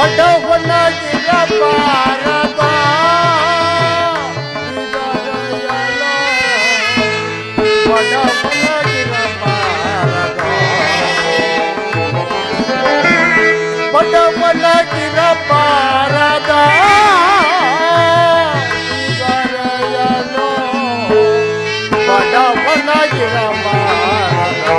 ಬಡವನಾಗಿರ ಬಾರದ ಬಡವನಾಗಿರ ಬಾರದ ಬಡವನಾಗಿರ ಬಾರದ ಬಡವನಾಗಿರ ಬಾರದ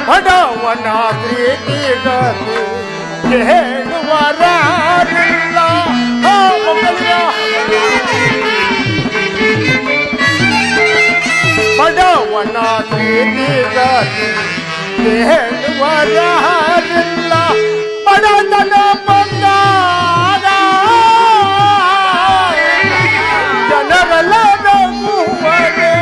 ಬಡವನ ಪ್ರೀತಿಗತಿ ಹೇಳುವರಾರಿಲ್ಲ ಬಡವನ ಪ್ರೀತಿಗತಿ ಹೇಳುವರಾರಿಲ್ಲ ಬಡತನ ಬಂದಾಗ ಜನರೆಲ್ಲ ನಗುವರೆ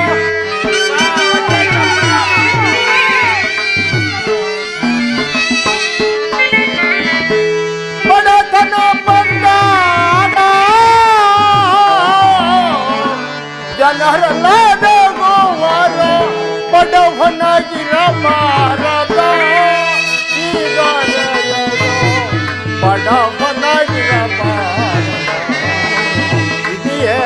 ಜನರೆಲ್ಲ ನಗುವರ ಬಡವನಾಗಿರ ಬಾರದ ಈಗ ಬಡವನಾಗಿರ ಬಾರದ ಇದೆಯೇ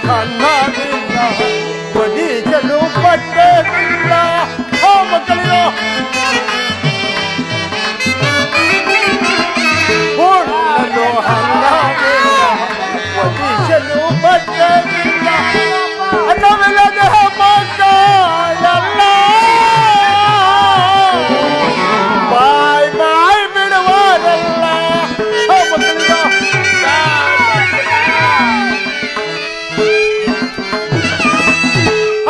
ಹಣ್ಣವಿಲ್ಲ ಒದಿಸಲು ಬಟ್ಟೆವಿಲ್ಲ ಮಕ್ಕಳಿರೋ ಹಣ್ಣಲು ಹಣ್ಣವಿಲ್ಲ ಒದಿಸಲು ಬಟ್ಟೆವಿಲ್ಲ ಅನ್ನವಿಲ್ಲದ ಮಕ್ಕಳೆಲ್ಲ ಬಾಯ್ ಬಾಯ್ ಬಿಡುವರೆಲ್ಲ ಮಕ್ಕಳಿರೋ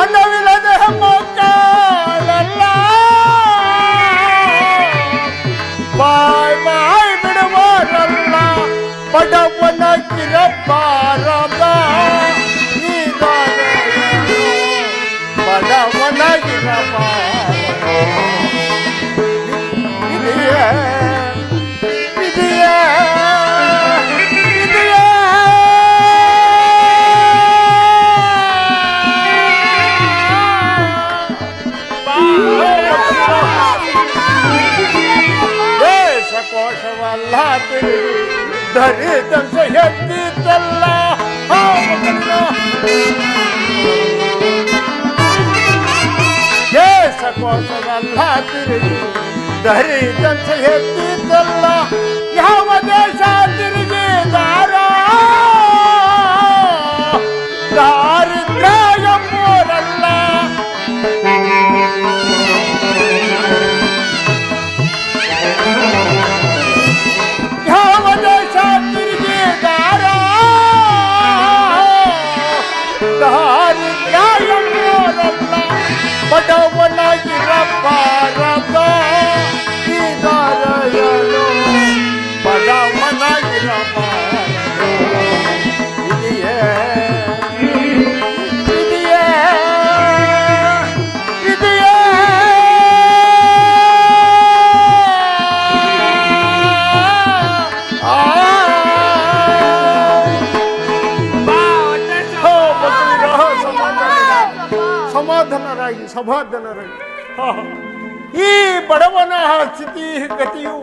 ಅನ್ನವಿಲ್ಲದೆ ಮಕ್ಕಳೆಲ್ಲ ಬಾಯ್ ಬಾಯ್ ಬಿಡುವರಲ್ಲ ಬಡವನಾಗಿರ ಬಾರದ ಈಗ ಬಡವನಾಗಿರ ಬಾರದ ಇದೆಯೇ ಇದೆಯೇ ಕೋಶವಲ್ಲ ಧರಿದಂಶ ಎದ್ದಿದ್ದಲ್ಲ ದೇಶ ಕೋಶವಲ್ಲ ತಿರುಗಿ ಧರಿದಂಶ ಎದ್ದಿದ್ದಲ್ಲ ಯಾವ ದೇಶ ತಿರುಗಿದಾರ ದಾರಿದ್ರ್ಯ ಎಂಬುವರಲ್ಲ ಬಡವನಾಗಿರ ಬಾರದ ಇದರಯಲು ಬಡವನಾಗಿರ ಬಾರದ ಇದೆಯೇ ಇದೆಯೇ ಇದೆಯೇ ಸಮಾಧಾನರಾಗಿ ಸಮಾಧಾನರಾಗಿ ಈ ಬಡವನ ಸ್ಥಿತಿ ಗತಿಯು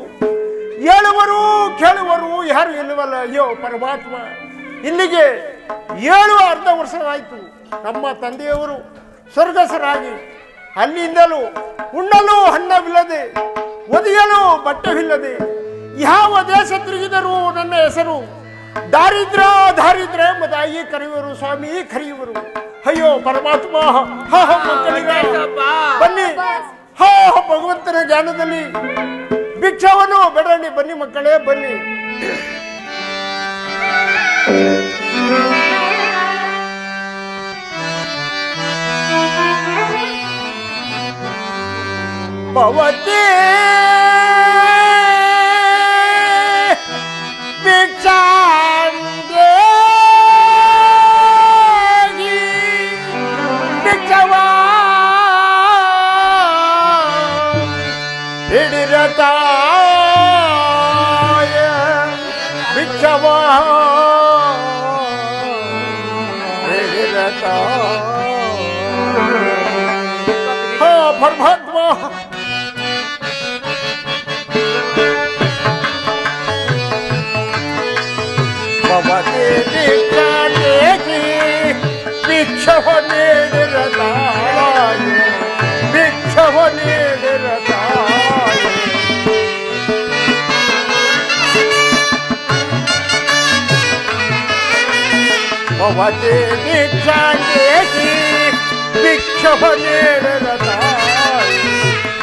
ಹೇಳುವರು ಕೇಳುವರು ಯಾರು ಇಲ್ಲವಲ್ಲ. ಅಯ್ಯೋ ಪರಮಾತ್ಮ, ಇಲ್ಲಿಗೆ 7 ಅರ್ಧ ವರ್ಷವಾಯಿತು ನಮ್ಮ ತಂದೆಯವರು ಸ್ವರ್ಗಸ್ಥರಾಗಿ. ಅಲ್ಲಿಂದಲೂ ಉಣ್ಣಲು ಹಣ್ಣವಿಲ್ಲದೆ ಒದೆಯಲು ಬಟ್ಟೆವಿಲ್ಲದೆ ಯಾವ ದೇಶ ತಿರುಗಿದರೂ ನನ್ನ ಹೆಸರು ದಾರಿದ್ರ್ಯ ದಾರಿದ್ರ್ಯ ಎಂಬುದಾಗಿ ಕರೆಯುವರು ಸ್ವಾಮಿ, ಕರೆಯುವರು. ಅಯ್ಯೋ ಪರಮಾತ್ಮ, ಮಕ್ಕಳಿಗೆ ಬನ್ನಿ, ಭಗವಂತನ ಜ್ಞಾನದಲ್ಲಿ ಭಿಕ್ಷವನ್ನು ಬೇಡಣಿ, ಬನ್ನಿ ಮಕ್ಕಳೇ ಬನ್ನಿ. ಭವತಿ ಭಿಕ್ಷಾಂಗೆ ಭಿಕ್ಷವಾ ಹಿಡಿರತಾಯ ಭಿಕ್ಷವಾ ಹಿಡಿರತಾಯ. ಹಾ ಪರಮಾತ್ಮ, ಭವತಿ ಭಿಕ್ಷಾಂಗೆ ಭಿಕ್ಷವ ನೀಡಿರತಾಯ ಭಿಕ್ಷವ ನೀಡಿರತಾಯ. ಭವತಿ ಭಿಕ್ಷಾಂಗೆ ಭಿಕ್ಷವ ನೀಡಿರತಾಯ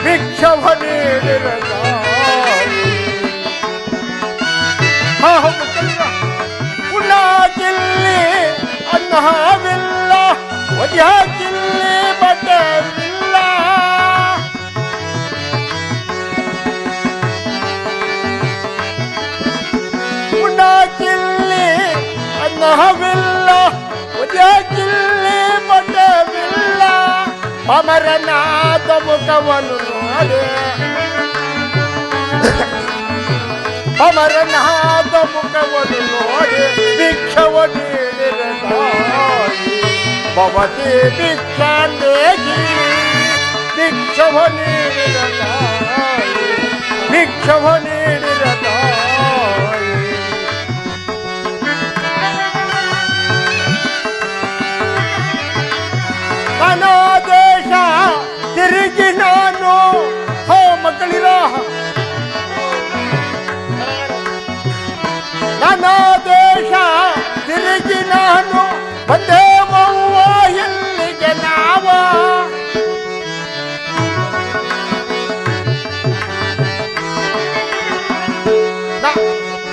ಭಿಕ್ಷವ ನೀಡಿರತಾಯ. ಉಣ್ಣಾಕಿಲ್ಲಿ ಅನ್ನವಿಲ್ಲ, ಒದ್ಯಾಕಿಲ್ಲಿ ಬಟ್ಟವಿಲ್ಲ, ಉಣ್ಣಾಕಿಲ್ಲಿ ಅನ್ನವಿಲ್ಲ, ಒದ್ಯಾಕಿಲ್ಲಿ ಬಟ್ಟವಿಲ್ಲ. ಅಮರನಾಥ ಮುಖವನ್ನು ನೋಡೆ, ಅಮರನಾಥ ಮುಖವನ್ನು ನೋಡಿ ಭಿಕ್ಷವ ನೀಡಿರತಾಯ. ಭವತಿ ಭಿಕ್ಷಾಂದೇಹಿ ಭಿಕ್ಷವ ನೀಡಿರತಾಯ ಭಿಕ್ಷವ ನೀಡಿರತಾಯ. ಅನಾದೇಶ ತಿರುಗಿ ನಾನು, ಹೋ ಮಕ್ಕಳಿರ, ನನ್ನ ದೇಶ ತಿರುಗಿ ನಾನು ಬಂದೇವವ್ವ ಎಲ್ಲಿಗೆ ನಾವ.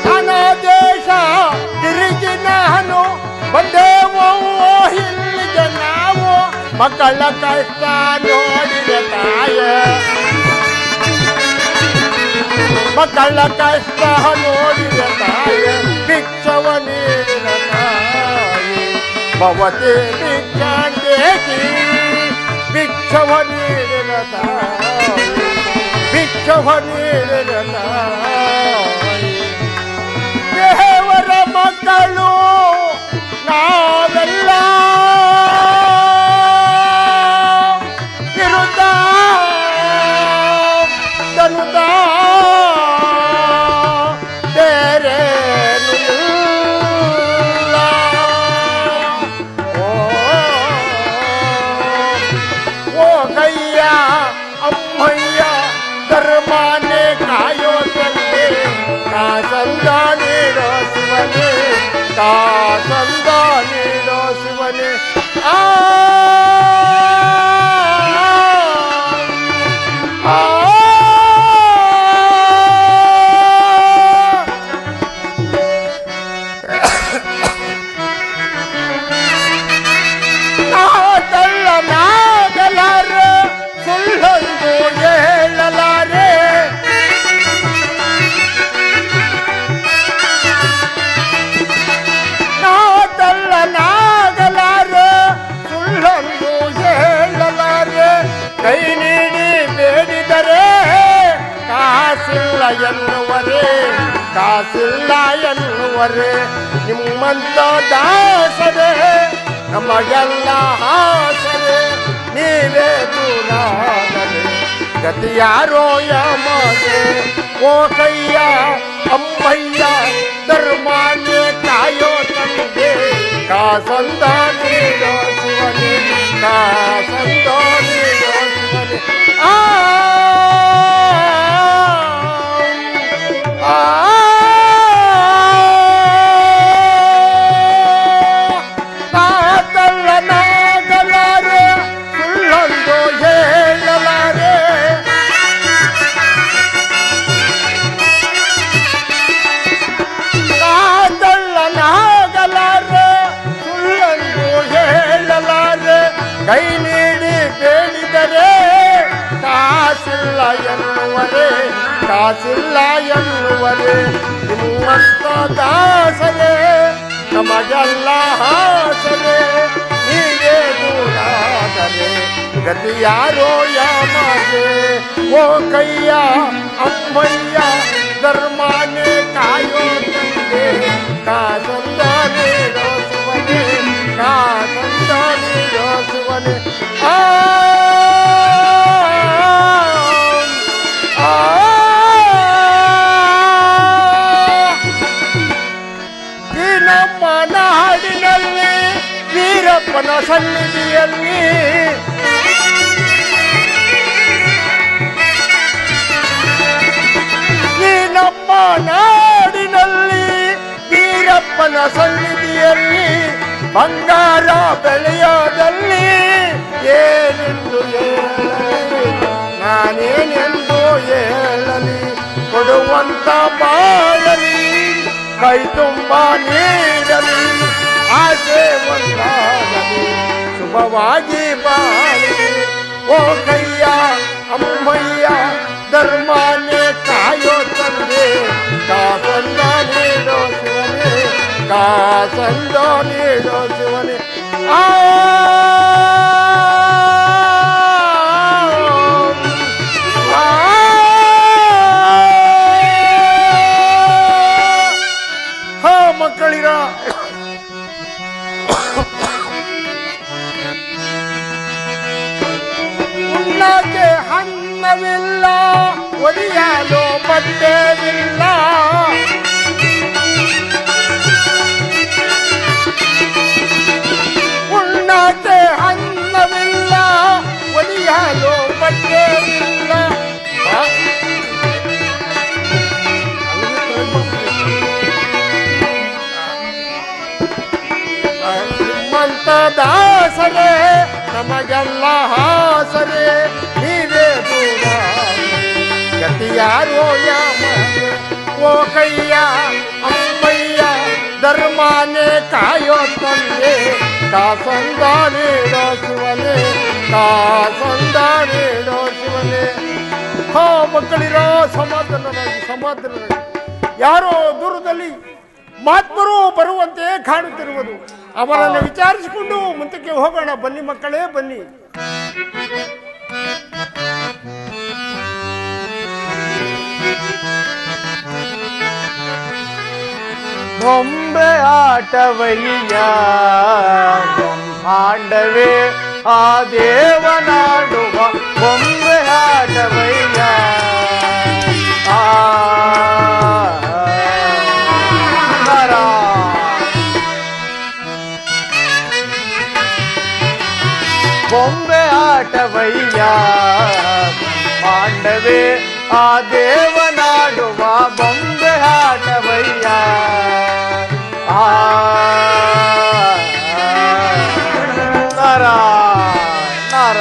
ನನ್ನ ದೇಶ ತಿರುಗಿ ನಾನು ಬಂದೇವವ್ವ ಎಲ್ಲಿಗೆ ನಾವು. ಮಕ್ಕಳ ಕಷ್ಟ ನೋಡಿದ ತಾಯ, ಮಕ್ಕಳ ಕಷ್ಟ ನೋಡಿದ ತಾಯ ಭಿಕ್ಷವ ನೀಡಿರತಾಯ. ಭವತಿ ಭಿಕ್ಷಾಂದೇಹಿ ಭಿಕ್ಷವ ನೀಡಿರತಾಯ ಭಿಕ್ಷವ ನೀಡಿರತಾಯ. ದೇವರ ಮಕ್ಕಳು ನಾವೆಲ್ಲ ಇರುತ್ತ ದನುತ ಅಮ್ಮಯ್ಯ ಧರ್ಮಾನೆ ಕಾಯೋ ತಂದೆ ಕಾಸಂದ ನೀಡೋ ಶಿವನೇ ಕಾಸಂದ ನೀಡೋ ಶಿವನೇ. ಕೈ ನೀಡಿ ಬೇಡಿದರೆ ಕಾಸಿಲ್ಲ ಎನ್ನುವರೆ ಕಾಸಿಲ್ಲ ಎನ್ನುವರೆ. ನಿಮ್ಮಂತ ದಾಸರೇ ನಮಗೆಲ್ಲ ಆಸರೆ, ನೀವೇ ದೂರಾದರೆ ಗತಿಯಾರೋ ಯಮಗೆ. ಓ ಕಯ್ಯ ಅಮ್ಮಯ್ಯ ಧರ್ಮಾನ್ಯ ಕಾಯೋ ತಂದೆ ಕಾಸಂದ ನೀಡೋ ಶಿವನೇ ಕಾಸಂದ ನೀಡೋ ಶಿವನೇ. ನಾಗಲಾರೆ ಸುಳ್ಳೊಂದು ಹೇಳಲಾರೆ ಕಾಸಿಲ್ಲ ಎನ್ನುವರೆ ನಿಮ್ಮಂತ ದಾಸರೇ ನಮಗೆಲ್ಲ ಹಾಸರೆ ನೀವೇ ದೂರಾದರೆ ಗತಿ ಯಾರೋ ಯಾಮಗೆ ಓ ಕೈಯ ಅಮ್ಮಯ್ಯ ಧರ್ಮಾನೇ ಕಾಯೋ ತಂದೆ ಕಾಸಂದ ನೀಡೋ ಶಿವನೇ ಕಾಸಂದ ನೀಡೋ ಶಿವನೇ ಈ ನಮ್ಮ ನಾಡಿನಲ್ಲಿ ವೀರಪ್ಪನ ಸನ್ನಿಧಿಯಲ್ಲಿ ಈ ನಮ್ಮ ನಾಡಿನಲ್ಲಿ ವೀರಪ್ಪನ ಸನ್ನಿಧಿಯಲ್ಲಿ ಬಂಗಾರ ಬೆಳೆಯೋದಲ್ಲಿ ಏನೆಂದು ಹೇಳಲಿ ನಾನೇನೆಂದು ಹೇಳಲಿ ಕೊಡುವಂತ ಬಾಳಲಿ ಕೈ ತುಂಬ ನೀಡಲಿ ಆಸೆ ಒಂದಾಗಲಿ ಶುಭವಾಗಿ ಬಾಳಲಿ ಓ ಕೈಯ ಅಮ್ಮಯ್ಯ ಧರ್ಮಾನೇ ಕಾಯೋ ತಂದೆ ಕಾಸಂದ ನೀಡೋ ಶಿವನೇ ಕಾಸಂದ ನೀಡೋ ಶಿವನೇ ಮಕ್ಕಳಿರ ಉಣ್ಣಕ್ಕೆ ಅನ್ನವಿಲ್ಲ ಒಲಿಯಲು ಬಟ್ಟೆವಿಲ್ಲ ಉಣ್ಣಕ್ಕೆ ಅನ್ನವಿಲ್ಲ ಒಲಿಯಲು ಬಟ್ಟೆವಿಲ್ಲ ದಾಸರೇ ನಮಗೆಲ್ಲ ಹಾಸರೇ ನೀವೇ ದೂರ ಗತಿ ಯಾರೋ ಯಾಮಗೆ ಓ ಕೈಯ ಅಮ್ಮಯ್ಯ ಧರ್ಮಾನೇ ಕಾಯೋ ತಂದೆ ಕಾಸಂದ ನೀಡೋ ಶಿವನೇ ಕಾಸಂದ ನೀಡೋ ಶಿವನೇ ಮಕ್ಕಳಿರೋ ಸಮಾಧಾನರಾಗಿ ಯಾರೋ ದೂರದಲ್ಲಿ ಮಹಾತ್ಮರು ಬರುವಂತೆ ಕಾಣುತ್ತಿರುವುದು ಅವರನ್ನು ವಿಚಾರಿಸಿಕೊಂಡು ಮುಂದಕ್ಕೆ ಹೋಗೋಣ ಬನ್ನಿ ಮಕ್ಕಳೇ ಬನ್ನಿ ಬೊಂಬೆ ಆಟವಯ್ಯ ಬ್ರಹ್ಮಾಂಡವೇ ಆ ದೇವನಾಡುವ ಬೊಂಬೆ ಆಟವಯ್ಯ ಬೊಂಬೆ ಆಟವಯ್ಯ ಮಾಂಡವೇ ಆ ದೇವನಾಡುವ ಬೊಂಬೆ ಆಟವಯ್ಯ ನರ ನರ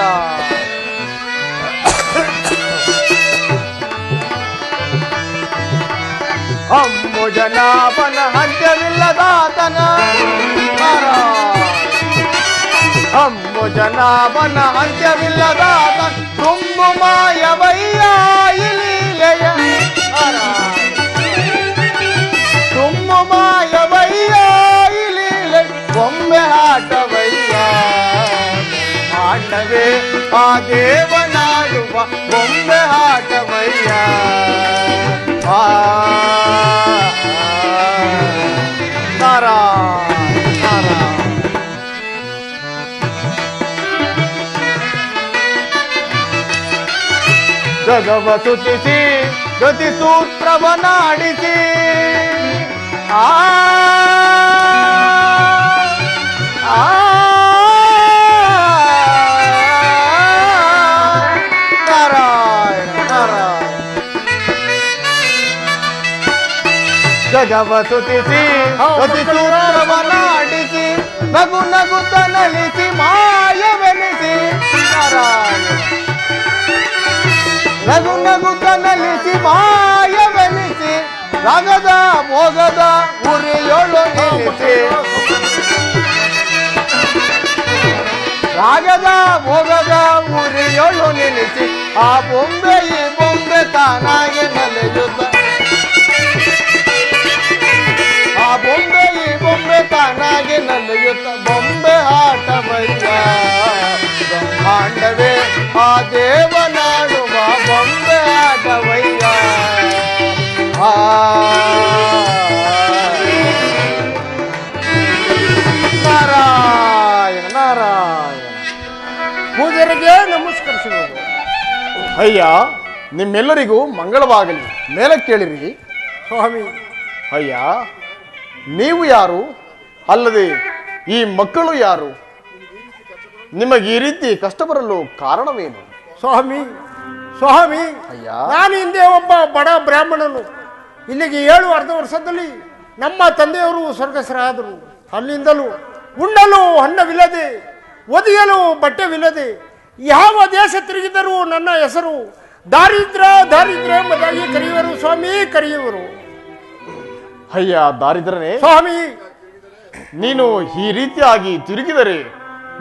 ಅಂಬುಜನಾಭನ ಅಂತ್ಯವಿಲ್ಲದಾತನ ನರ ಅಂಬುಜನಾಭನ ಅಂತ್ಯವಿಲ್ಲದಾತ ತುಂಬು ಮಾಯವಯ್ಯ ಇಲೀಲೆಯ ತುಂಬು ಮಾಯವಯ್ಯ ಇಲೀಲೆ ಬೊಂಬೆ ಆಟವಯ್ಯ ಆಟವೇ ಆ ದೇವನಾಡುವ ಬೊಂಬೆ ಆಟವಯ್ಯ ನರ ನರ ಜಗವ ಸುತಿಸಿ ಗತಿ ಸೂತ್ರವನಾಡಿಸಿ ನಾರಾಯಣ ನಾರಾಯಣ ಜಗವ ಸುತಿಸಿ ಗತಿ ಸೂತ್ರವನಾಡಿಸಿ ನಗು ನಗುತ್ತ ನಲಿಸಿ ಮಾಯವೆನಿಸಿ ನಾರಾಯಣ ನಗು ನಗುತ್ತ ನಲಿಸಿ ಮಾಯವೆನಿಸಿ ರಾಗದ ಮೋಗದ ಉರಿಯೊಳು ನಿಲ್ಲಿಸಿ ರಾಗದ ಮೋಗದ ಉರಿಯೊಳು ನಿಲ್ಲಿಸಿ ಆ ಬೊಂಬೆ ಈ ಬೊಂಬೆ ಬೊಂಬೆ ತಾನಾಗಿ ನಲಿಯುತ್ತ ಆ ಬೊಂಬೆ ಈ ಬೊಂಬೆ ತಾನಾಗಿ ನಲಿಯುತ್ತ ಬೊಂಬೆ ಆಟವಯ್ಯ ಬ್ರಹ್ಮಾಂಡವೇ ಆ ದೇವನಾಡುವ ಬೊಂಬೆ ಆಟವಯ್ಯ ಆ ನಾರಾಯಣ ನಾರಾಯಣ. ಪೂಜಾರಿಗೆ ನಮಸ್ಕರಿಸುವುದು. ಅಯ್ಯ ನಿಮ್ಮೆಲ್ಲರಿಗೂ ಮಂಗಳವಾಗಲಿ. ಮೇಲೆ ಕೇಳಿರಿ ಸ್ವಾಮಿ. ಅಯ್ಯ ನೀವು ಯಾರು? ಅಲ್ಲದೆ ಈ ಮಕ್ಕಳು ಯಾರು? ನಿಮಗೆ ಈ ರೀತಿ ಕಷ್ಟ ಬರಲು ಕಾರಣವೇನು? ಸ್ವಾಮಿ ಸ್ವಾಮಿ, ಅಯ್ಯ ನಾನು ಹಿಂದೆ ಒಬ್ಬ ಬಡ ಬ್ರಾಹ್ಮಣನು. ಇಲ್ಲಿಗೆ 7 ವರ್ಷದಲ್ಲಿ ನಮ್ಮ ತಂದೆಯವರು ಸ್ವರ್ಗಸ್ಥರಾದರು. ಅಲ್ಲಿಂದಲೂ ಉಣ್ಣಲು ಅನ್ನವಿಲ್ಲದೆ, ಒದೆಯಲು ಬಟ್ಟೆವಿಲ್ಲದೆ, ಯಾವ ದೇಶ ತಿರುಗಿದರೂ ನನ್ನ ಹೆಸರು ದಾರಿದ್ರ ಎಂಬುದಾಗಿ ಕರೆಯುವರು ಸ್ವಾಮಿ, ಕರೆಯುವರು. ಅಯ್ಯ ದಾರಿದ್ರನೇ, ಸ್ವಾಮಿ ನೀನು ಈ ರೀತಿಯಾಗಿ ತಿರುಗಿದರೆ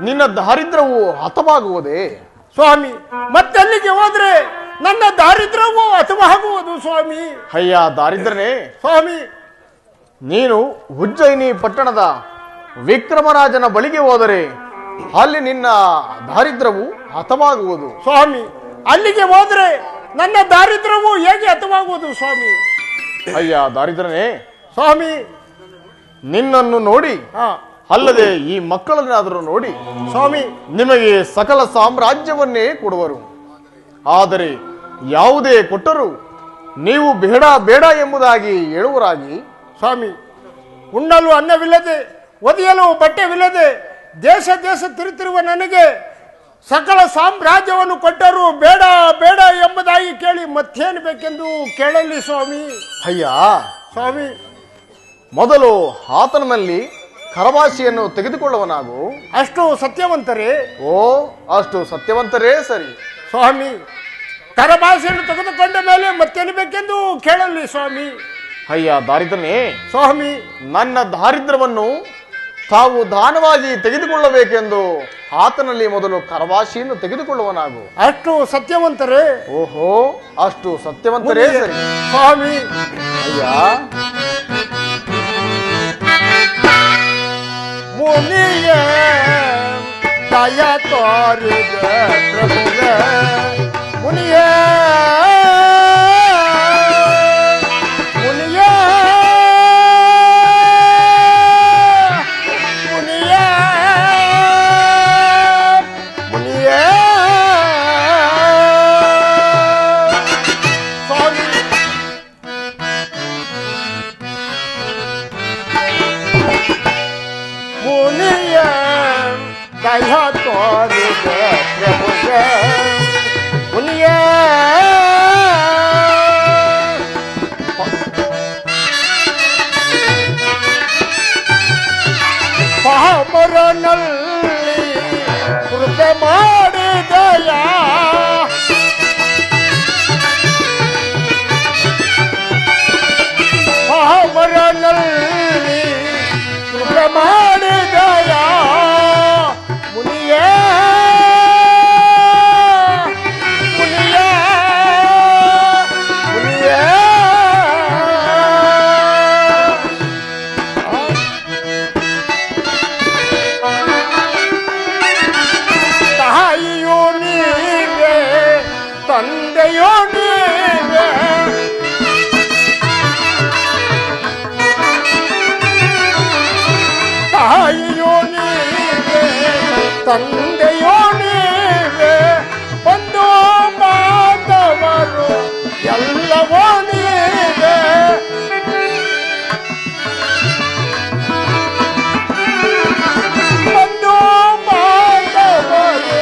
ನಿನ್ನ ದಾರಿದ್ರವು ಹತವಾಗುವುದೇ? ಸ್ವಾಮಿ, ಮತ್ತೆಲ್ಲಿಗೆ ಹೋದ್ರೆ ನನ್ನ ದಾರಿದ್ರ್ಯವು ಹತವಾಗುವುದು ಸ್ವಾಮಿ. ಅಯ್ಯ ದಾರಿದ್ರನೇ, ಸ್ವಾಮಿ ನೀನು ಉಜ್ಜಯಿನಿ ಪಟ್ಟಣದ ವಿಕ್ರಮರಾಜನ ಬಳಿಗೆ ಹೋದರೆ ಅಲ್ಲಿ ನಿನ್ನ ದಾರಿದ್ರವು ಹತವಾಗುವುದು. ಸ್ವಾಮಿ, ಅಲ್ಲಿಗೆ ಹೋದ್ರೆ ನನ್ನ ದಾರಿದ್ರ್ಯವು ಹೇಗೆ ಹತವಾಗುವುದು ಸ್ವಾಮಿ? ಅಯ್ಯ ದಾರಿದ್ರನೇ, ಸ್ವಾಮಿ ನಿನ್ನನ್ನು ನೋಡಿ ಹಾ ಅಲ್ಲದೆ ಈ ಮಕ್ಕಳನ್ನಾದರೂ ನೋಡಿ ಸ್ವಾಮಿ, ನಿಮಗೆ ಸಕಲ ಸಾಮ್ರಾಜ್ಯವನ್ನೇ ಕೊಡುವರು. ಆದರೆ ಯಾವುದೇ ಕೊಟ್ಟರೂ ನೀವು ಬೇಡ ಬೇಡ ಎಂಬುದಾಗಿ ಹೇಳುವರಾಗಿ. ಸ್ವಾಮಿ, ಉಣ್ಣಲು ಅನ್ನವಿಲ್ಲದೆ, ಒದೆಯಲು ಬಟ್ಟೆವಿಲ್ಲದೆ, ದೇಶ ತಿರುತ್ತಿರುವ ನನಗೆ ಸಕಲ ಸಾಮ್ರಾಜ್ಯವನ್ನು ಕೊಟ್ಟರು ಬೇಡ ಬೇಡ ಎಂಬುದಾಗಿ ಕೇಳಿ ಮತ್ತೇನು ಬೇಕೆಂದು ಕೇಳಲಿ ಸ್ವಾಮಿ. ಅಯ್ಯ ಸ್ವಾಮಿ, ಮೊದಲು ಆತನಲ್ಲಿ ಕರವಾಸಿಯನ್ನು ತೆಗೆದುಕೊಳ್ಳುವನಾಗು. ಅಷ್ಟು ಸತ್ಯವಂತರೇ? ಓ, ಅಷ್ಟು ಸತ್ಯವಂತರೇ ಸರಿ. ಸ್ವಾಮಿ, ಕರಭಾಷೆಯನ್ನು ತೆಗೆದುಕೊಂಡ ಮೇಲೆ ಮತ್ತೇನು ಬೇಕೆಂದು ಕೇಳಲಿ ಸ್ವಾಮಿ. ಅಯ್ಯ ದಾರಿದ್ರನೇ, ಸ್ವಾಮಿ ನನ್ನ ದಾರಿದ್ರ್ಯವನ್ನು ತಾವು ದಾನವಾಗಿ ತೆಗೆದುಕೊಳ್ಳಬೇಕೆಂದು ಆತನಲ್ಲಿ ಮೊದಲು ಕರವಾಸಿಯನ್ನು ತೆಗೆದುಕೊಳ್ಳುವನಾಗು. ಅಷ್ಟು ಸತ್ಯವಂತರೇ? ಓಹೋ, ಅಷ್ಟು ಸತ್ಯವಂತರೇ ಸರಿ. ಸ್ವಾಮಿ, ಅಯ್ಯ ಮುನಿಯ ದಯ ತೋರಿದ ಪ್ರಭುವ ಮುನಿಯ ಮುನಿಯ ಮುನಿಯ ಮುನಿಯ ಸ್ವಾಮಿ, ಮುನಿಯ ದಯ ತೋರಿದ ಪ್ರಭುಗ ಮುನಿಯ ಪಾಮರನಲ್ಲಿ ಕೃಪೆ ಮಾಡಿದಯ ಪಾಮರನಲ್ಲಿ ಕೃಪೆ ಮಾಡಿದಯ ಮುನಿಯ ಮುನಿಯ ಮುನಿಯ ತಾಯಿಯೋ ನೀವೇ ತಂದೆಯೋ ನೀವೇ ತಾಯಿಯೋ ನೀವೇ ತಂದೆಯೋ ನೀವೇ ಬಂಧು ಬಾಂಧವರು ಎಲ್ಲವೋ ನೀವೇ ಬಂಧು ಬಾಂಧವರು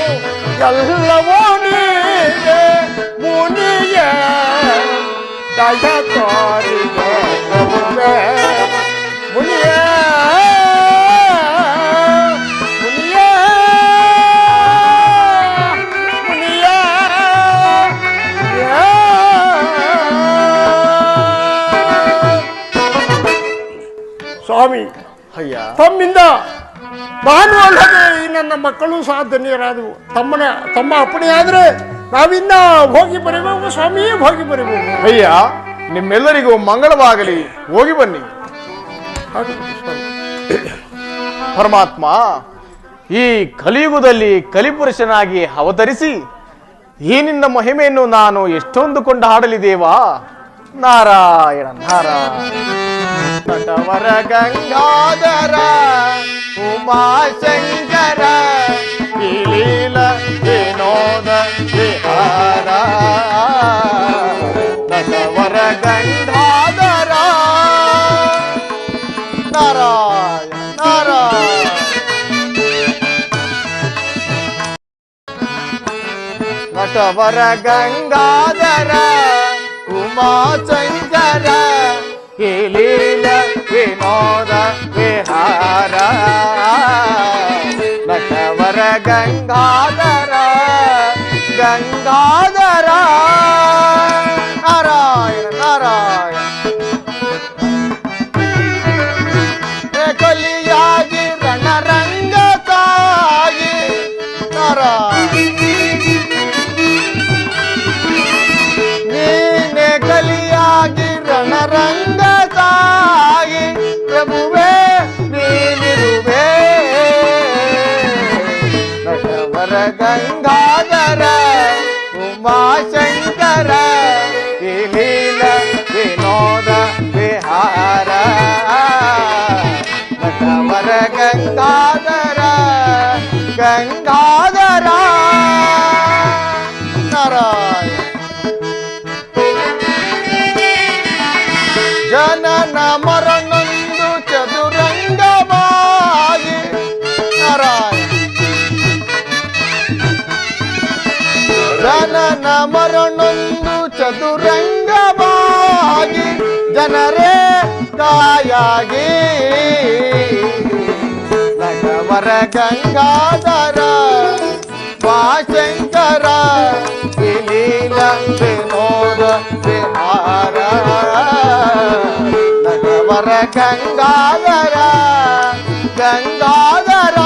ಎಲ್ಲವೋ ನೀವೇ ಮುನಿಯ ದಯ ತೋರಿದ ಪ್ರಭುವೇ ಮುನಿಯ ಮುನಿಯ ಮುನಿಯ ಸ್ವಾಮಿ, ಅಯ್ಯ ತಮ್ಮಿಂದ ನಾನು ಅಲ್ಲದೆ ಈ ನನ್ನ ಮಕ್ಕಳು ಸಹ ಧನ್ಯರಾದವು. ತಮ್ಮ ಅಪ್ಪಣೆ ಆದರೆ ನಾವಿನ್ನ ಹೋಗಿ ಬರಬೇಕು ಸ್ವಾಮಿ, ಹೋಗಿ ಬರಬೇಕು. ಅಯ್ಯ, ನಿಮ್ಮೆಲ್ಲರಿಗೂ ಮಂಗಳವಾಗಲಿ. ಹೋಗಿ ಬನ್ನಿ. ಪರಮಾತ್ಮ ಈ ಕಲಿಯುಗದಲ್ಲಿ ಕಲಿಪುರುಷನಾಗಿ ಅವತರಿಸಿ ಈ ನಿನ್ನ ಮಹಿಮೆಯನ್ನು ನಾನು ಎಷ್ಟೊಂದು ಕೊಂಡು ಹಾಡಲಿ ದೇವಾ. ನಾರಾಯಣ ನಾರಾಯಣ. ನಟವರ ಗಂಗಾಧರ ಉಮಾಶಂಕರ ಲೀಲ ವಿನೋದ ವಿಹಾರ. ನಟವರ ಗಂಗಾಧರ ನಾರಾಯಣ ನಾರಾಯಣ. ನಟವರ ಗಂಗಾಧರ ಉಮಾಶಂಕರ ಲೀಲ ವಿನೋದ ವಿಹಾರ. ನಟವರ ಗಂಗಾಧರ ಗಂಗಾಧರ ನಾರಾಯಣ ನಾರಾಯಣ. ಕಲಿಯಾಗಿ ರಣರಂಗ ತಾಗಿ ನಾರಾಯಣ. ನೀನೆ ಕಲಿಯಾಗಿ ರಣರಂಗ ತಾಗಿ ಪ್ರಭುವೇ ನೀನಿರುವೆ. ನಟವರ ಗಂಗಾಧರ ಉಮಾಶಂಕರ ಲೀಲ ವಿನೋದ ವಿಹಾರ. ನಟವರ ಗಂಗಾಧರ ಗಂಗಾಧರ ನಾರಾಯಣ. ಜನನ ಮರಣೊಂದು ಚದುರಂಗವಾಗಿ ನಾರಾಯಣ. ಜನನ ಮರಣೊಂದು ಚದುರಂಗವಾಗಿ ಜನರೇ ಕಾಯಾಗಿ. ನಟವರ ಗಂಗಾಧರ ವಾಶಂಕರ ಲೀಲ ವಿನೋದ ವಿಹಾರ. ನಟವರ ಗಂಗಾಧರ ಗಂಗಾಧರ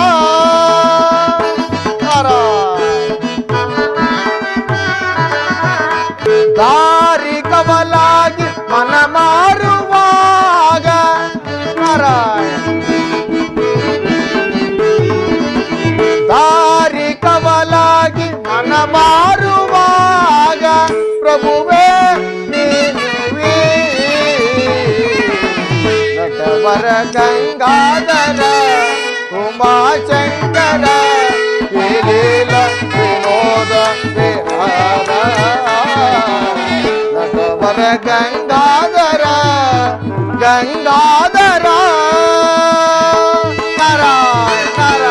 ದಾರಿ ಕವಲಾಗಿ ಮನ ಮಾರುವಾಗ ನಾರಾಯಣ. ದಾರಿ ಕವಲಾಗಿ ಮನ ಮಾರುವಾಗ ಪ್ರಭುವೇ ನೀನುವೆ. ನಟವರ ಗಂಗಾಧರ ಉಮಾಶಂಕರ ಲೀಲ ವಿನೋದ ವಿಹಾರ. ನಟವರ ಗಂಗಾಧರ ಗಂಗಾಧರ ನಾರಾಯಣ ನಾರಾಯಣ.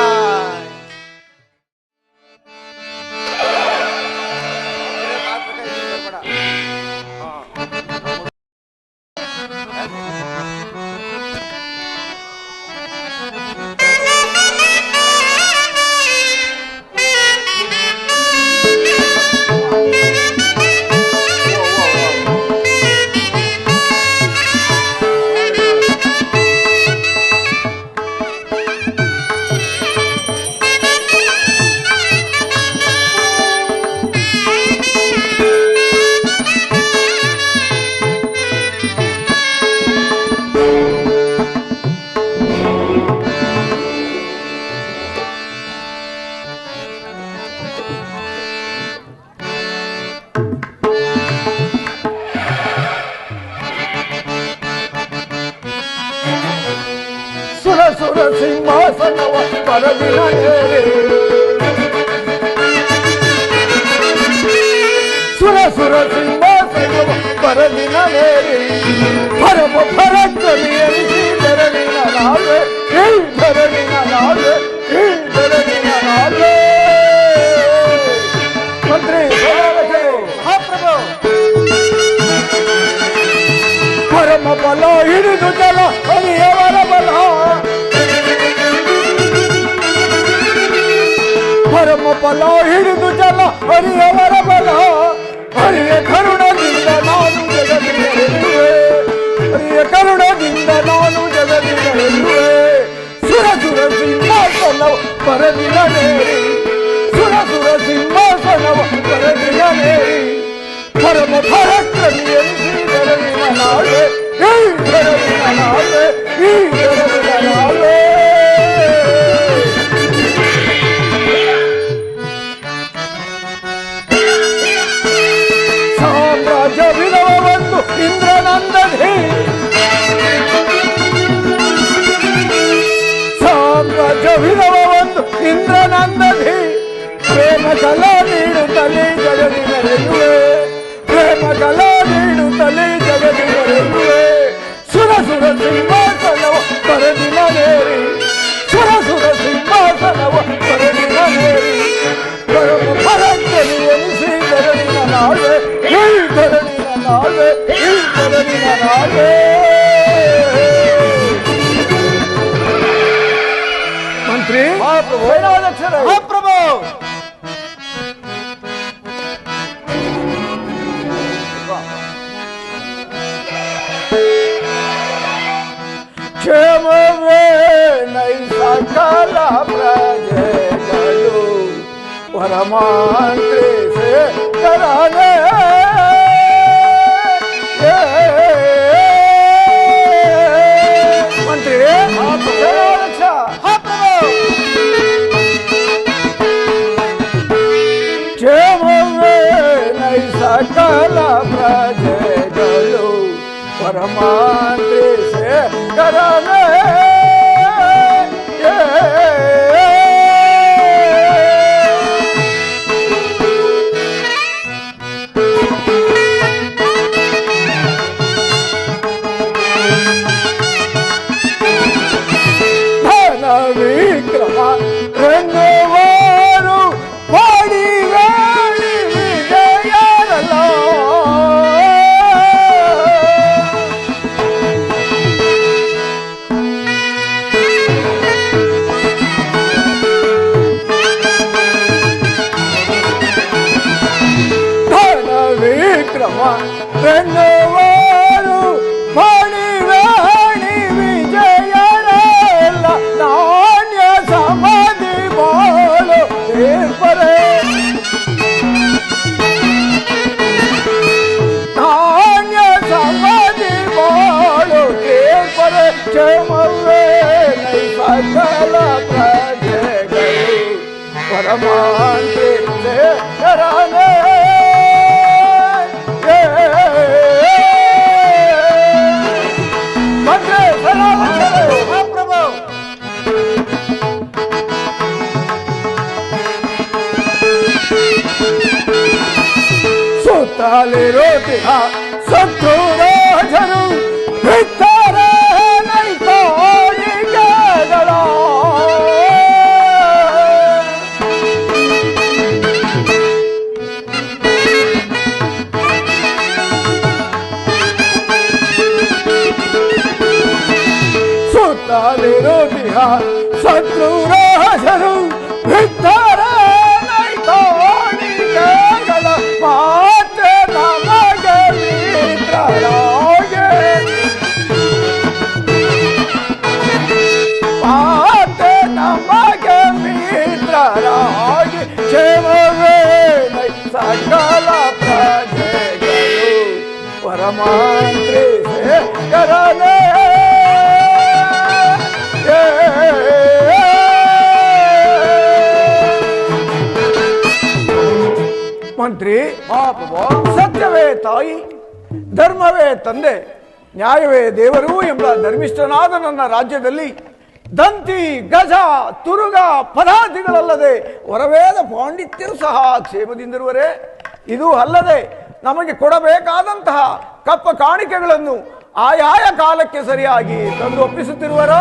ಸುರ ಸಿಂಹಾಸನವ ಪರದಿನ ಸುರ ಸಿಂಹಾಸನವ ಪರದಿನ ಪರಮ ಪರಕಲಿಯರಿಸಿ ಧರಣಿನ ನಾಳೆ ಧರಣಿನ ನಾಳೆ ಧರಣಿನ ನಾಳೆ. ಮಂತ್ರಿ ಮಹಾಪ್ರಭು ಪರಮ ಬಲ ಹಿಡಿದು ಜಲ ಹರಿಯವರ ಬಲ. ಪರಮ ಬಲ ಹಿಡಿದು ಜಲ ಹರಿಯವರ ಬಲ. ಹರಿಯ ಕರುಣದಿಂದ ನಾನು ಜಗತ್ತಿನಲ್ಲಿರುವೆ. ಹರಿಯ ಕರುಣದಿಂದ ನಾನು ಜಗತ್ತಿನಲ್ಲಿರುವೆ. ಸುರ ಸಿಂಹಾಸನವ ಪರದಿನ ಸುರ ಸಿಂಹಾಸನವ ಪರದಿನ ಪರಮ ಪರಾಕ್ರಮಿ ಎನಿಸಿದರೆ ನಿನ್ನ ನಾಳೆ ಈ ಧರಣಿನ ನಾಳೆ ಈ ಧರಣಿನ ನಾಳೆ. ಸಾಮ್ರಾಜ್ಯವಿದವೊಂದು ಇಂದ್ರನಂದಧಿ ಸಾಮ್ರಾಜ್ಯವಿದವೊಂದು ಇಂದ್ರನಂದಧಿ ಪ್ರೇಮ ಕಲಾ ನೀಡುತ್ತಲೇ ಜಗದಿ ಮೆರೆಯುವೆ ಪ್ರೇಮ ಕಲಾ ನೀಡುತ್ತಲೇ ಜಗದಿ ಮೆರೆಯುವೆ ಸುರ ಸುರ ಸಿಂಹಾಸನವ ಪರದಿನ ನೇರಿ ಸುರ ಸುರ ಸಿಂಹಾಸನವ ಪರದಿನ ನೇರಿ ಪರಮ ಪರಾಕ್ರಮಿ ಎನಿಸಿ ಧರಣಿನ ನಾಳೆ ಈ ಧರಣಿನ ನಾಳೆ ಈ ಧರಣಿನ ನಾಳೆ. ಮಂತ್ರಿ ಮಹಾಪ್ರಭು ಕ್ಷೇಮವೇ ನೈಸಕಲ ಪ್ರಜೆಗಳು ಪರಮಾಂತ್ರಿಸೆ ಕರನೆ ಮಂತ್ರಿ ಕ್ಷೇಮವೇ ನೈಸಕಲ ಪ್ರಜೆಗಳು ಪರಮಾಂತ್ರಿಸೆ ಕರನೆ ಧನ ವಿಕ್ರಮ ರಂಗವಾರು ಮಾಡಿ ಗಾಳಿ ವಿಜಯರಲ್ಲ ಧನ ವಿಕ್ರಮ ರಂಗವಾರು ಮಾಡಿ ಗಾಳಿ ವಿಜಯರಲ್ಲ ನಾಣ್ಯ ಸಮಾಧಿ ಬಾಳು ಏರ್ಪರೆ ನಾಣ್ಯ ಸಮಾಧಿ ಬಾಳು ಏರ್ಪರೆ ಕ್ಷೇಮವೇ ನೈಸಕಲ ಪ್ರಜೆಗಳು ಪರಮಾಂತ್ರಿಸೆ ಕರನೆ ಮಹಾಪ್ರಭು ಸುತ್ತಲಿರುತ್ತಿಹ ಶತ್ರು ರಾಜರು ಬಿಟ್ಟರೆ ನೈತೋಳಿಕೆಗಳ ಸುತ್ತಲಿರುತ್ತಿಹ ಶತ್ರು ರಾಜರು ಬಿಟ್ಟರೆ ನೈತೋಳಿಕೆಗಳ ಮಾತೆ ನಮಗೆ ಮಿತ್ರರಾಗೆ ಮಾತೆ ನಮಗೆ ಮಿತ್ರರಾಗಿ ಕ್ಷೇಮವೇ ಸಕಲ ಪ್ರಜೆಗಳು ಪರಮಾಂತ್ರಿಸೆ ಕರನೆ ಮಂತ್ರಿ ಸತ್ಯವೇ ತಾಯಿ ಧರ್ಮವೇ ತಂದೆ ನ್ಯಾಯವೇ ದೇವರು ಎಂಬ ಧರ್ಮಿಷ್ಠನಾದ ನನ್ನ ರಾಜ್ಯದಲ್ಲಿ ದಂತಿ ಗಜ ತುರುಗ ಪದಾರ್ಥಗಳಲ್ಲದೆ ಹೊರವೇದ ಪಾಂಡಿತ್ಯರು ಸಹ ಕ್ಷೇಮದಿಂದಿರುವರೆ ಇದು ಅಲ್ಲದೆ ನಮಗೆ ಕೊಡಬೇಕಾದಂತಹ ಕಪ್ಪ ಕಾಣಿಕೆಗಳನ್ನು ಆಯಾಯ ಕಾಲಕ್ಕೆ ಸರಿಯಾಗಿ ತಂದು ಒಪ್ಪಿಸುತ್ತಿರುವರೋ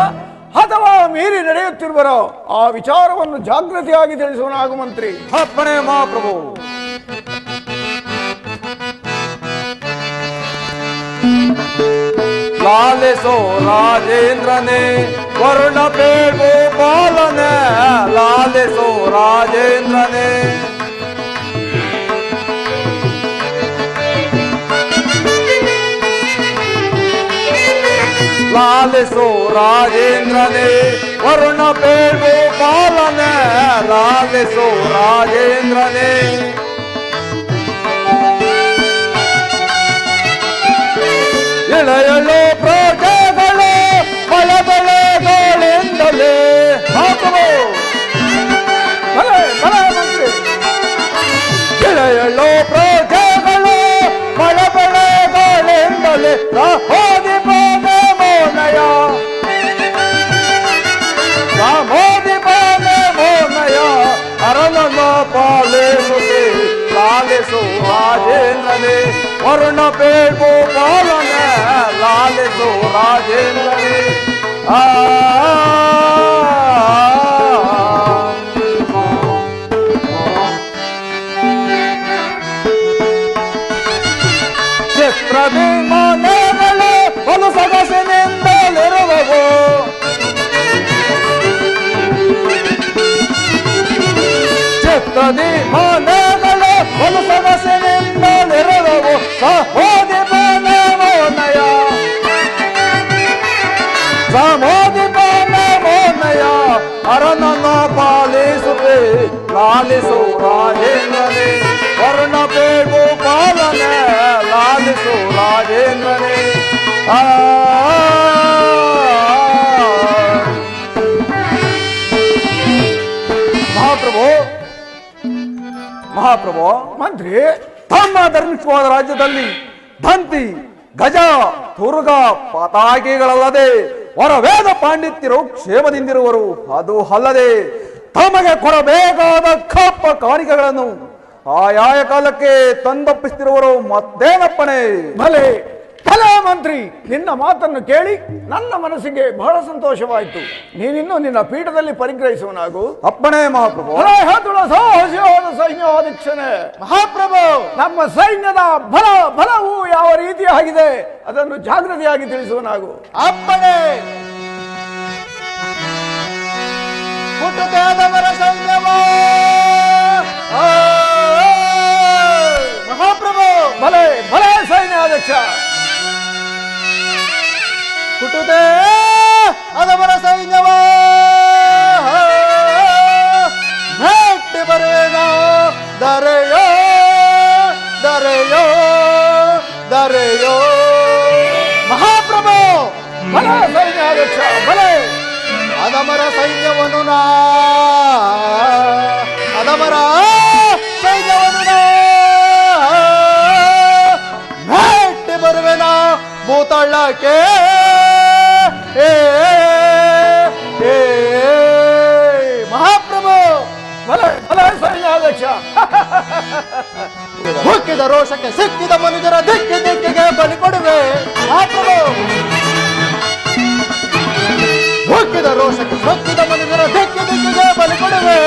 ಅಥವಾ ಮೀರಿ ನಡೆಯುತ್ತಿರುವರೋ ಆ ವಿಚಾರವನ್ನು ಜಾಗೃತಿಯಾಗಿ ತಿಳಿಸುವನಾಗು ಮಂತ್ರಿ. ಅಪ್ಪಣೆ ಮಹಾಪ್ರಭು. लालिसो राजेंद्र ने वर्ण पे गोपाल ने लालिसो राजेंद्र ने लालिसो राजेंद्र ने वर्ण पे गोपाल ने लालिसो राजेंद्र ने ಇಳೆಯಲು ಪ್ರಜೆಗಳು ಬಲಬಲಗಳಿಂದಲೇ ಮಂತ್ರಿ ಇಳೆಯಲು ಪ್ರಜೆಗಳು ಬಲಬಲಗಳಿಂದಲೇ ಮೋದಿ ಬಾನೆ ಮೋನಯ ಮೋದಿ ಬಾನೆ ಮೋನಯ ಅರನನ ಪಾಲಿಸುತ್ತೆ ಲಾಲಿಸು ರಾಜೇಂದ್ರನೇ ವರುಣ ಬೇಗು ಪಾಲನ ಲಾಲಿಸು ರಾಜೇಂದ್ರನೇ ಚಿತ್ರವಿಮಾನಗಳು ಒಂದು ಸೊಗಸಿನಿಂದಲಿರುವವು ಚಿತ್ರವಿಮಾನಗಳು ಒಂದು ಸೊಗಸಿನಿಂದಲಿರುವವು ಮೋದಿ ಬಾನೆ ಮೋನಯ ಮೋದಿ ಬಾನೆ ಮೋನಯ ಅರನನ ಪಾಲಿಸುತ್ತೆ ಲಾಲಿಸು ರಾಜೇಂದ್ರನೇ ವರ್ಣ ಬೇಗು ಪಾಲನೆ ಲಾಲಿಸು ರಾಜೇಂದ್ರನೇ ಮಹಾಪ್ರಭು ಮಂತ್ರಿ ತಮ್ಮ ಧರ್ಮಿಷ್ಠವಾದ ರಾಜ್ಯದಲ್ಲಿ ದಂತಿ ಗಜ ತುರ್ಗ ಪತಾಕಿಗಳಲ್ಲದೆ ಹೊರವೇದ ಪಾಂಡಿತ್ಯರು ಕ್ಷೇಮದಿಂದಿರುವರು ಅದು ಅಲ್ಲದೆ ತಮಗೆ ಕೊಡಬೇಕಾದ ಕಪ್ಪ ಕಾಣಿಕೆಗಳನ್ನು ಆಯಾಯ ಕಾಲಕ್ಕೆ ತಂದೊಪ್ಪಿಸ್ತಿರುವರು ಮತ್ತೇನಪ್ಪಣೆ ಭಲೆ ಭಲೆ ಮಂತ್ರಿ, ನಿನ್ನ ಮಾತನ್ನು ಕೇಳಿ ನನ್ನ ಮನಸ್ಸಿಗೆ ಬಹಳ ಸಂತೋಷವಾಯಿತು. ನೀನಿನ್ನು ನಿನ್ನ ಪೀಠದಲ್ಲಿ ಪರಿಗ್ರಹಿಸುವನಾಗು. ಅಪ್ಪಣೆ ಮಹಾಪ್ರಭು. ಸಾಹಸಿಯಾದ ಸೈನ್ಯಾಧೀಕ್ಷಣೆ ಮಹಾಪ್ರಭು, ನಮ್ಮ ಸೈನ್ಯದ ಬಲವು ಯಾವ ರೀತಿಯಾಗಿದೆ ಅದನ್ನು ಜಾಗೃತಿಯಾಗಿ ತಿಳಿಸುವನಾಗು. ಅಪ್ಪಣೆ. ಹುಟ್ಟುತ್ತಾದವರ ಸೈನ್ಯವೋ ಮಹಾಪ್ರಭು. ಭಲೆ ಭಲೆ ಸೈನ್ಯಾಧ್ಯಕ್ಷ. ಕುಟುತೆ ಅದವರ ಸೈನ್ಯವ ಮೆಟ್ಟಿ ಬರುವೆನೋ ದರೆಯೋ ದರೆಯೋ ದರೆಯೋ ಮಹಾಪ್ರಭು. ಭಲೆ ಸೈನ್ಯಾಧ್ಯಕ್ಷ ಭಲೆ. ಅದಮರ ಸೈನ್ಯವನ್ನು ಅದಮರ ಸೈನ್ಯವನ್ನು ಮೆಟ್ಟಿ ಬರುವೆನೋ ಭೂತಳ್ಳಕ್ಕೆ. ಮಹಾಪ್ರಭು. ಭಲೆ ಭಲೆ ಸೈನ್ಯಾಧ್ಯಕ್ಷ. ಹುಕ್ಕಿದ ರೋಷಕ್ಕೆ ಸಿಕ್ಕಿದ ಮನುಜರ ದಿಕ್ಕಿ ದಿಕ್ಕಿಗೆ ಬಲಿ ಕೊಡುವೆ. ಮಹಾಪ್ರಭು. ಹುಕ್ಕಿದ ರೋಷಕ್ಕೆ ಸಿಕ್ಕಿದ ಮನುಜರ ದಿಕ್ಕಿ ದಿಕ್ಕಿಗೆ ಬಲಿ ಕೊಡುವೆ.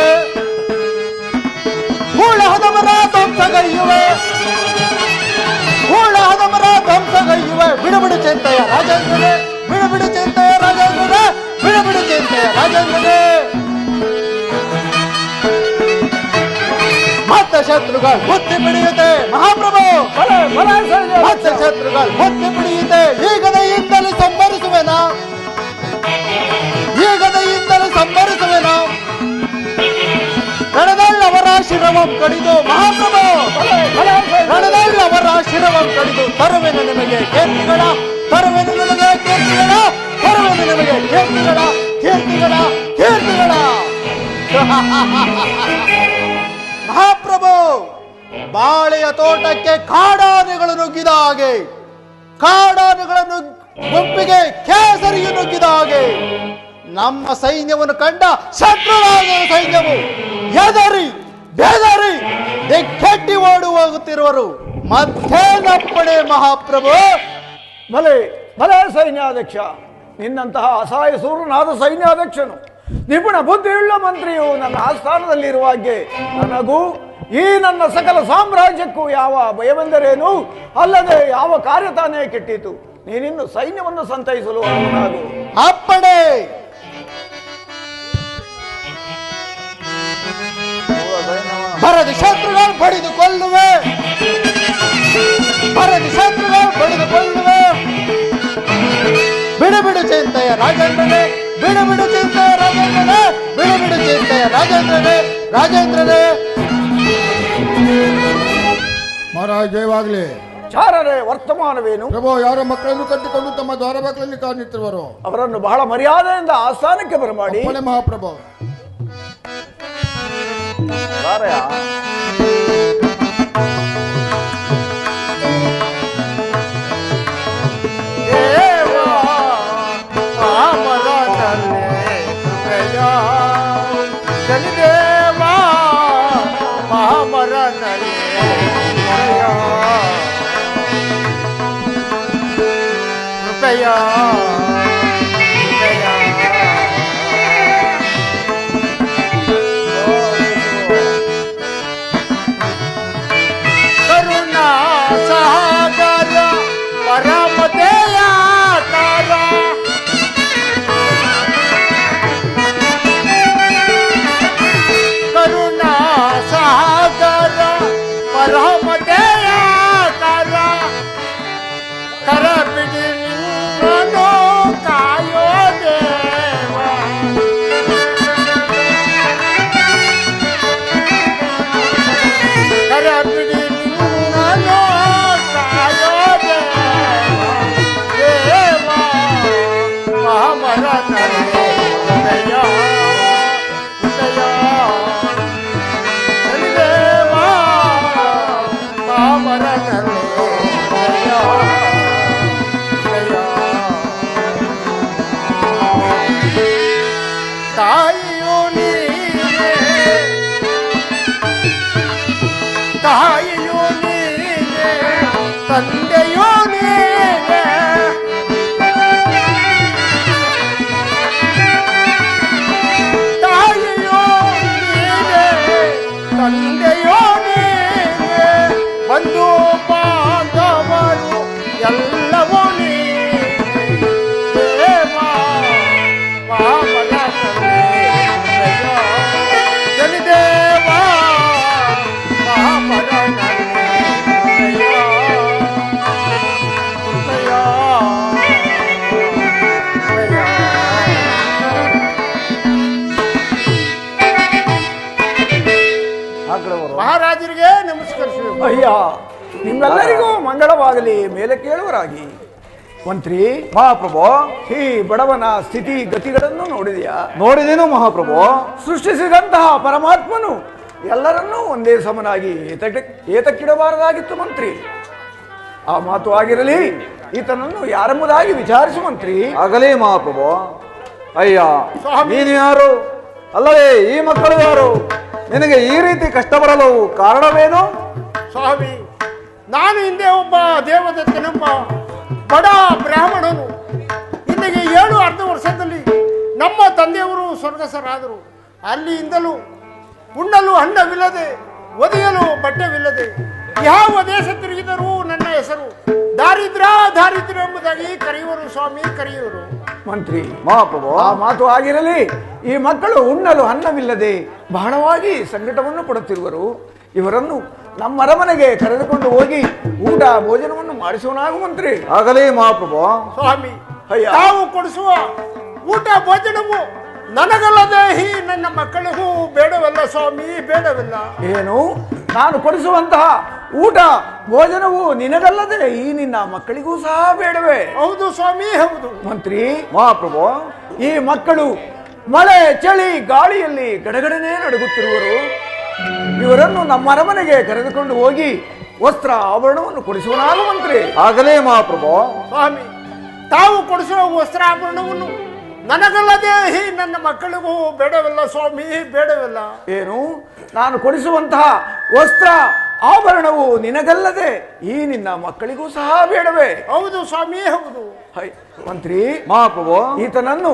ಹೂಳಹದಮರ ಧ್ವಂಸಗೈಯುವೆ ಹೂಳಹದಮರ ಧ್ವಂಸಗೈಯುವೆ. ಬಿಡುಬಿಡು ಚಿಂತೆಯ ರಾಜೇಂದ್ರನೇ ಬಿಡುಬಿಡು ಚಿಂತೆಯ ರಾಜೇಂದ್ರನೇ ಬಿಡುಬಿಡು ಚಿಂತೆಯ ರಾಜೇಂದ್ರನೇ. ಮತ್ತೆ ಶತ್ರುಗಳು ಬುದ್ಧಿ ಬಿಡಿಯುತ್ತೆ. ಮಹಾಪ್ರಭು. ಭಲೆ ಭಲೆ ಸೈನ್ಯಾಧ್ಯಕ್ಷ. ಮತ್ತೆ ಶತ್ರುಗಳು ಬುದ್ಧಿ ಬಿಡಿಯುತ್ತೆ. ಈಗದೆಯಿಂದಲೂ ಸಂಭರಿಸುವೆನಾ ಈಗದೆಯಿಂದಲೂ ಸಂಭರಿಸುವೆನಾ. ರಣದಳ್ಳವರ ಶಿರವಂ ಕಡಿದು. ಮಹಾಪ್ರಭು. ರಣದಳ್ಳವರ ಶಿರವಂ ಕಡಿದು ತರುವೆನು ನಿಮಗೆ ಕೀರ್ತಿಗಳ ತರುವೆನು ನಿಮಗೆ ಕೀರ್ತಿಗಳ ತರುವೆನು ನಿಮಗೆ ಕೀರ್ತಿಗಳ ಕೀರ್ತಿಗಳ ಕೀರ್ತಿಗಳ. ಮಹಾಪ್ರಭು, ಬಾಳೆಯ ತೋಟಕ್ಕೆ ಕಾಡಾನೆಗಳು ನುಗ್ಗಿದ ಹಾಗೆ ಕಾಡಾನೆಗಳನ್ನು ಗುಂಪಿಗೆ ಕೇಸರಿಯು ನುಗ್ಗಿದ ಹಾಗೆ ನಮ್ಮ ಸೈನ್ಯವನ್ನು ಕಂಡ ಶತ್ರುರಾಜ ಸೈನ್ಯವು ಎದರಿ ಬೆದರಿ ದಿಕ್ಕೆಟ್ಟಿ ಓಡಿ ಹೋಗುತ್ತಿರುವರು. ಮತ್ತೇನಪ್ಪಣೆ ಮಹಾಪ್ರಭು. ಭಲೆ ಭಲೆ ಸೈನ್ಯಾಧ್ಯಕ್ಷ. ನಿನ್ನಂತಹ ಅಸಹಾಯ ಸೂರನಾದ ಸೈನ್ಯಾಧ್ಯಕ್ಷನು ನಿಪುಣ ಬುದ್ಧಿಯುಳ್ಳ ಮಂತ್ರಿಯು ನನ್ನ ಆಸ್ಥಾನದಲ್ಲಿರುವಾಗೆ ನನಗೂ ಈ ನನ್ನ ಸಕಲ ಸಾಮ್ರಾಜ್ಯಕ್ಕೂ ಯಾವ ಭಯವೆಂದರೇನು ಅಲ್ಲದೆ ಯಾವ ಕಾರ್ಯ ತಾನೇ ಕೆಟ್ಟಿತು. ನೀನಿನ್ನು ಸೈನ್ಯವನ್ನು ಸಂತೈಸಲು ಅನುನಾಗು. ಅಪ್ಪಣೆ. ಬರದಿ ಶತ್ರುಗಳು ಬಡಿದು ಕೊಲ್ಲುವೆ ಬರದಿ ಶತ್ರುಗಳು ಬಡಿದು ಕೊಲ್ಲುವೆ. ಬಿಡುಬಿಡು ಚಿಂತೆಯ ರಾಜೇಂದ್ರನೇ ಬಿಡುಬಿಡು ಚಿಂತೆಯ ರಾಜೇಂದ್ರನೇ ಬಿಡುಬಿಡು ಚಿಂತೆಯ ರಾಜೇಂದ್ರನೇ ರಾಜೇಂದ್ರನೇ. ಮಹಾರಾಜ ಜಯವಾಗಲಿ. ಚಾರರೇ ವರ್ತಮಾನವೇನು? ಪ್ರಭು, ಯಾರೋ ಮಕ್ಕಳನ್ನು ಕಟ್ಟಿಕೊಂಡು ತಮ್ಮ ದ್ವಾರ ಬಾಗಿಲಲ್ಲಿ ಕಾದು ನಿಂತಿರುವರು. ಅವರನ್ನು ಬಹಳ ಮರ್ಯಾದೆಯಿಂದ ಆಸ್ಥಾನಕ್ಕೆ ಬರಮಾಡಿ. ಅಪ್ಪಣೆ ಮಹಾಪ್ರಭು. ಕರುಣಾ ಸಾಗರ ಪರಮತೆಯ ಕಾರ ಕರುಣಾ ಸಾಗರ ಪರಮತೆಯ ಕಾರ ಕರ ಬಿಡಿ ನಿನ್ನನು ಕಾಯೋ ದೇವ ಕರ ಬಿಡಿ ನಿನ್ನನು ಕಾಯೋ ದೇವ ಮಹಾಮರನ ಉದಯ ಉದಯ ದೇವ ಮಹಾಮರನ ಉದಯ ತಾಯಿಯೋ ನೀನೆ ತಾಯಿಯೋ ನೀನೆ ತಂದೆಯೋ ನೀನೆ ತಾಯಿಯೋ ನೀನೆ ತಂದೆಯೋ ನೀನೆ ಬಂಧು ಬಾಂಧವರು ಎಲ್ಲವೂ ನೀನೆ ದೇವ ಜನಿದೇವ ಮಹಾರಾಜರಿಗೆ ನಮಸ್ಕರಿಸುವೆ. ಅಯ್ಯ, ನಿಮ್ಮೆಲ್ಲರಿಗೂ ಮಂಗಳವಾಗಲಿ. ಮೇಲೆ ಕೇಳುವರಾಗಿ. ಮಂತ್ರಿ ಮಹಾಪ್ರಭು, ಈ ಬಡವನ ಸ್ಥಿತಿ ಗತಿಗಳನ್ನು ನೋಡಿದೆಯಾ? ನೋಡಿದೇನು ಮಹಾಪ್ರಭು? ಸೃಷ್ಟಿಸಿದಂತಹ ಪರಮಾತ್ಮನು ಎಲ್ಲರನ್ನೂ ಒಂದೇ ಸಮನಾಗಿ ಏತಕ್ಕಿಡಬಾರದಾಗಿತ್ತು ಮಂತ್ರಿ. ಆ ಮಾತು ಆಗಿರಲಿ, ಈತನನ್ನು ಯಾರೆಂಬುದಾಗಿ ವಿಚಾರಿಸು ಮಂತ್ರಿ. ಆಗಲೇ ಮಹಾಪ್ರಭು. ಅಯ್ಯ, ಸ್ವಾಮಿ. ನೀನು ಯಾರು? ಅಲ್ಲವೇ ಈ ಮಕ್ಕಳು ಯಾರು? ನಿನಗೆ ಈ ರೀತಿ ಕಷ್ಟ ಬರಲು ಕಾರಣವೇನು? ಸ್ವಾಮಿ, ನಾನು ಹಿಂದೆ ಒಬ್ಬ ದೇವದತ್ತನೆಂಬ ಬಡ ಬ್ರಾಹ್ಮಣನು. ಇಲ್ಲಿಗೆ 7 ವರ್ಷದಲ್ಲಿ ನಮ್ಮ ತಂದೆಯವರು ಸ್ವರ್ಗಸ್ಥರಾದರು. ಅಲ್ಲಿಯಿಂದಲೂ ಉಣ್ಣಲು ಅನ್ನವಿಲ್ಲದೆ, ಒದೆಯಲು ಬಟ್ಟೆವಿಲ್ಲದೆ, ಯಾವ ದೇಶ ತಿರುಗಿದರೂ ನನ್ನ ಹೆಸರು ದಾರಿದ್ರ್ಯ ಎಂಬುದಾಗಿ ಕರೆಯುವರು ಸ್ವಾಮಿ, ಕರೆಯುವರು. ಮಂತ್ರಿ ಮಹಾಪ್ರಭು, ಆ ಮಾತು ಆಗಿರಲಿ. ಈ ಮಕ್ಕಳು ಉಣ್ಣಲು ಅನ್ನವಿಲ್ಲದೆ ಬಹಳವಾಗಿ ಸಂಕಟವನ್ನು ಪಡುತ್ತಿರುವರು. ಇವರನ್ನು ನಮ್ಮ ಅರಮನೆಗೆ ಕರೆದುಕೊಂಡು ಹೋಗಿ ಊಟ ಭೋಜನವನ್ನು ಮಾಡಿಸೋಣಾಗು ಮಂತ್ರಿ. ಆಗಲೇ ಮಹಾಪ್ರಭು. ಸ್ವಾಮಿ, ಅಯ್ಯ. ತಾವು ಕೊಡಿಸುವ ಊಟ ಭೋಜನವು ನನಗಲ್ಲದೆ ಈ ನನ್ನ ಮಕ್ಕಳಿಗೂ ಬೇಡವಲ್ಲ ಸ್ವಾಮಿ, ಬೇಡವಿಲ್ಲ. ಏನು? ನಾನು ಕೊಡಿಸುವಂತಹ ಊಟ ಭೋಜನವು ನಿನಗಲ್ಲದೆ ಈ ನಿನ್ನ ಮಕ್ಕಳಿಗೂ ಸಹ ಬೇಡವೇ? ಹೌದು ಸ್ವಾಮಿ, ಹೌದು. ಮಂತ್ರಿ ಮಹಾಪ್ರಭು, ಈ ಮಕ್ಕಳು ಮಳೆ ಚಳಿ ಗಾಳಿಯಲ್ಲಿ ಗಡಗಡನೆ ನಡುಗುತ್ತಿರುವರು. ಇವರನ್ನು ನಮ್ಮ ಅರಮನೆಗೆ ಕರೆದುಕೊಂಡು ಹೋಗಿ ವಸ್ತ್ರ ಆಭರಣವನ್ನು ಕೊಡಿಸುವನಾಗು ಮಂತ್ರಿ. ಆಗಲೇ ಮಹಾಪ್ರಭು. ಸ್ವಾಮಿ, ತಾವು ಕೊಡಿಸುವ ವಸ್ತ್ರಾಭರಣವನ್ನು ನನಗಲ್ಲದೆ ಈ ನನ್ನ ಮಕ್ಕಳಿಗೂ ಬೇಡವಿಲ್ಲ ಸ್ವಾಮಿ, ಬೇಡವಿಲ್ಲ. ಏನು? ನಾನು ಕೊಡಿಸುವಂತಹ ವಸ್ತ್ರ ಆಭರಣವು ನಿನಗಲ್ಲದೆ ಈ ನಿನ್ನ ಮಕ್ಕಳಿಗೂ ಸಹ ಬೇಡವೇ? ಹೌದು ಸ್ವಾಮಿ, ಹೌದು. ಹೈ ಮಂತ್ರಿ, ಮಹಾಪ್ರಭು, ಈತನನ್ನು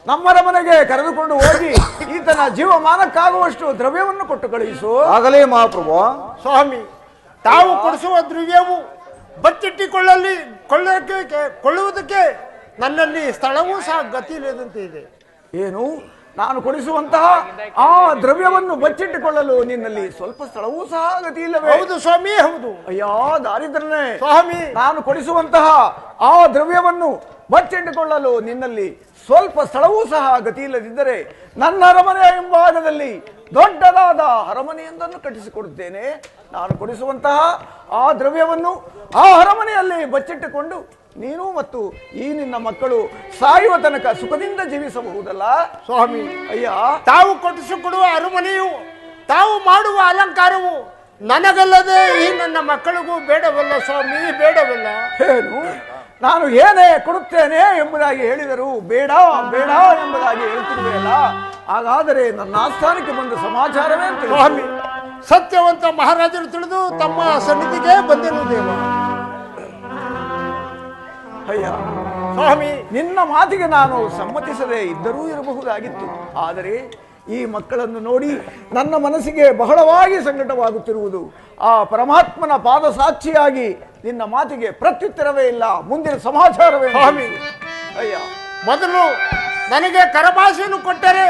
ನಮ್ಮರ ಮನೆಗೆ ಕರೆದುಕೊಂಡು ಹೋಗಿ ಈತನ ಜೀವಮಾನಕ್ಕಾಗುವಷ್ಟು ದ್ರವ್ಯವನ್ನು ಕೊಟ್ಟು ಕಳುಹಿಸು. ಆಗಲೇ ಮಹಾಪ್ರಭು. ಸ್ವಾಮಿ, ತಾವು ಕೊಡಿಸುವ ದ್ರವ್ಯವು ಕೊಳ್ಳುವುದಕ್ಕೆ ನನ್ನಲ್ಲಿ ಸ್ಥಳವೂ ಸಹ ಗತಿ ಇಲ್ಲದಂತೆ ಇದೆ. ಏನು? ನಾನು ಕೊಡಿಸುವಂತಹ ಆ ದ್ರವ್ಯವನ್ನು ಬಚ್ಚಿಟ್ಟುಕೊಳ್ಳಲು ನಿನ್ನಲ್ಲಿ ಸ್ವಲ್ಪ ಸ್ಥಳವೂ ಸಹ ಗತಿ ಇಲ್ಲವೇ? ಹೌದು ಸ್ವಾಮಿ, ಹೌದು. ಅಯ್ಯೋ ದಾರಿದ್ರನೇ ಸ್ವಾಮಿ, ನಾನು ಕೊಡಿಸುವಂತಹ ಆ ದ್ರವ್ಯವನ್ನು ಬಚ್ಚಿಟ್ಟುಕೊಳ್ಳಲು ನಿನ್ನಲ್ಲಿ ಸ್ವಲ್ಪ ಸ್ಥಳವೂ ಸಹ ಗತಿ ಇಲ್ಲದಿದ್ದರೆ ನನ್ನ ಅರಮನೆಯ ಹಿಂಭಾಗದಲ್ಲಿ ದೊಡ್ಡದಾದ ಅರಮನೆಯೊಂದನ್ನು ಕಟ್ಟಿಸಿಕೊಡುತ್ತೇನೆ. ನಾನು ಕೊಡಿಸುವಂತಹ ಆ ದ್ರವ್ಯವನ್ನು ಆ ಅರಮನೆಯಲ್ಲಿ ಬಚ್ಚಿಟ್ಟುಕೊಂಡು ನೀನು ಮತ್ತು ಈ ನಿನ್ನ ಮಕ್ಕಳು ಸಾಯುವ ತನಕ ಸುಖದಿಂದ ಜೀವಿಸಬಹುದಲ್ಲ ಸ್ವಾಮಿ. ಅಯ್ಯ, ತಾವು ಕೊಡಿಸಿಕೊಡುವ ಅರಮನೆಯು, ತಾವು ಮಾಡುವ ಅಲಂಕಾರವು ನನಗಲ್ಲದೆ ಈ ನನ್ನ ಮಕ್ಕಳಿಗೂ ಬೇಡವಲ್ಲ ಸ್ವಾಮಿ, ಬೇಡವಲ್ಲ. ಏನು ನಾನು ಏನೇ ಕೊಡುತ್ತೇನೆ ಎಂಬುದಾಗಿ ಹೇಳಿದರು ಬೇಡ ಬೇಡ ಎಂಬುದಾಗಿ ಹೇಳ್ತಿರುವೆಯಲ್ಲ, ಹಾಗಾದರೆ ನನ್ನ ಆಸ್ಥಾನಕ್ಕೆ ಬಂದ ಸಮಾಚಾರವೇ ಅಂತ ಸ್ವಾಮಿ, ಸತ್ಯವಂತ ಮಹಾರಾಜರು ತಿಳಿದು ತಮ್ಮ ಸನ್ನಿಧಿಗೆ ಬಂದೆನು ದೇವ. ಅಯ್ಯ ಸ್ವಾಮಿ, ನಿನ್ನ ಮಾತಿಗೆ ನಾನು ಸಮ್ಮತಿಸದೇ ಇದ್ದರೂ ಇರಬಹುದಾಗಿತ್ತು. ಆದರೆ ಈ ಮಕ್ಕಳನ್ನು ನೋಡಿ ನನ್ನ ಮನಸ್ಸಿಗೆ ಬಹಳವಾಗಿ ಸಂಕಟವಾಗುತ್ತಿರುವುದು. ಆ ಪರಮಾತ್ಮನ ಪಾದ ಸಾಕ್ಷಿಯಾಗಿ ನಿನ್ನ ಮಾತಿಗೆ ಪ್ರತ್ಯುತ್ತರವೇ ಇಲ್ಲ. ಮುಂದಿನ ಸಮಾಚಾರವೇ? ಸ್ವಾಮಿ, ಅಯ್ಯ, ಮೊದಲು ನನಗೆ ಕರಭಾಷೆಯನ್ನು ಕೊಟ್ಟರೆ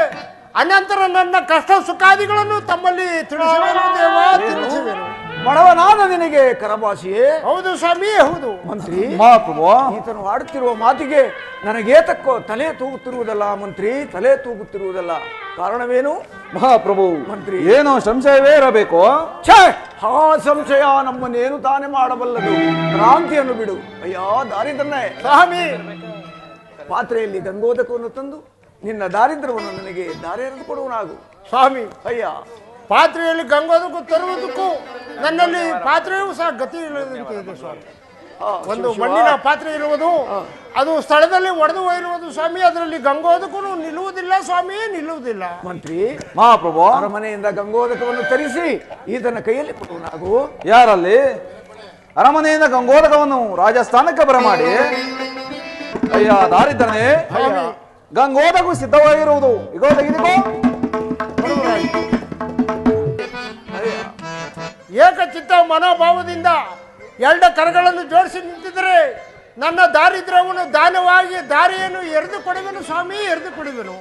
ಅನಂತರ ನನ್ನ ಕಷ್ಟ ಸುಖಾದಿಗಳನ್ನು ತಮ್ಮಲ್ಲಿ ತಿಳಿಸುವೆನು ದೇವ, ತಿಳಿಸುವೆನು. ಬಡವನಾದ ನಿನಗೆ ಕರಭಾಷೆಯೇ? ಹೌದು ಸ್ವಾಮಿ, ಹೌದು. ಮಂತ್ರಿ, ಮಹಾಪ್ರಭು, ಈತನು ಆಡುತ್ತಿರುವ ಮಾತಿಗೆ ನನಗೇತಕ್ಕೋ ತಲೆ ತೂಗುತ್ತಿರುವುದಲ್ಲ ಮಂತ್ರಿ, ತಲೆ ತೂಗುತ್ತಿರುವುದಲ್ಲ. ಕಾರಣವೇನು? ಮಹಾಪ್ರಭು, ಮಂತ್ರಿ, ಏನೋ ಸಂಶಯವೇ ಇರಬೇಕು. ಛೇ, ಆ ಸಂಶಯ ನಮ್ಮನ್ನೇನು ತಾನೇ ಮಾಡಬಲ್ಲದು. ಕ್ರಾಂತಿಯನ್ನು ಬಿಡು. ಅಯ್ಯ ದಾರಿದ್ರನೇ, ಸ್ವಾಮಿ, ಪಾತ್ರೆಯಲ್ಲಿ ಗಂಗೋದಕವನ್ನು ತಂದು ನಿನ್ನ ದಾರಿದ್ರ್ಯವನ್ನು ನನಗೆ ದಾರಿ ಎರೆದು ಕೊಡುವನಾಗು. ಸ್ವಾಮಿ, ಅಯ್ಯ, ಪಾತ್ರೆಯಲ್ಲಿ ಗಂಗೋದಕ್ಕೂ ತರುವುದಕ್ಕೂ ನನ್ನಲ್ಲಿ ಪಾತ್ರೆಯೂ ಸಹ ಗತಿ ಇಲ್ಲದಂತೆ ಇದೆ ಸ್ವಾಮಿ. ಒಂದು ಮಣ್ಣಿನ ಪಾತ್ರೆ ಇರುವುದು, ಅದು ಸ್ಥಳದಲ್ಲಿ ಒಡೆದು ಇರುವುದು ಸ್ವಾಮಿ. ಅದರಲ್ಲಿ ಗಂಗೋದಕ್ಕೂ ನಿಲ್ಲುವುದಿಲ್ಲ ಸ್ವಾಮಿ, ನಿಲ್ಲುವುದಿಲ್ಲ. ಮಂತ್ರಿ, ಮಹಾಪ್ರಭು, ಅರಮನೆಯಿಂದ ಗಂಗೋದಕವನ್ನು ತರಿಸಿ ಈತನ ಕೈಯಲ್ಲಿ ಕೊಡುವನಾಗು. ಯಾರಲ್ಲಿ ಅರಮನೆಯಿಂದ ಗಂಗೋದಕವನ್ನು ರಾಜಸ್ಥಾನಕ್ಕೆ ಬರಮಾಡಿ. ಅಯ್ಯ ದಾರಿದ್ರನೇ, ಗಂಗೋದಕವು ಸಿದ್ಧವಾಗಿರುವುದು. ಇಗೋ ತೆಗೆದುಕೋ. ಏಕಚಿತ್ತ ಮನೋಭಾವದಿಂದ ಎರಡು ಕರಗಳನ್ನು ಜೋಡಿಸಿ ನಿಂತಿದ್ದರೆ ನನ್ನ ದಾರಿದ್ರ್ಯವನ್ನು ದಾನವಾಗಿ ದಾರಿಯನ್ನು ಎರೆದು ಕೊಡುವೆನು ಸ್ವಾಮಿ, ಎರೆದು ಕೊಡುವೆನು.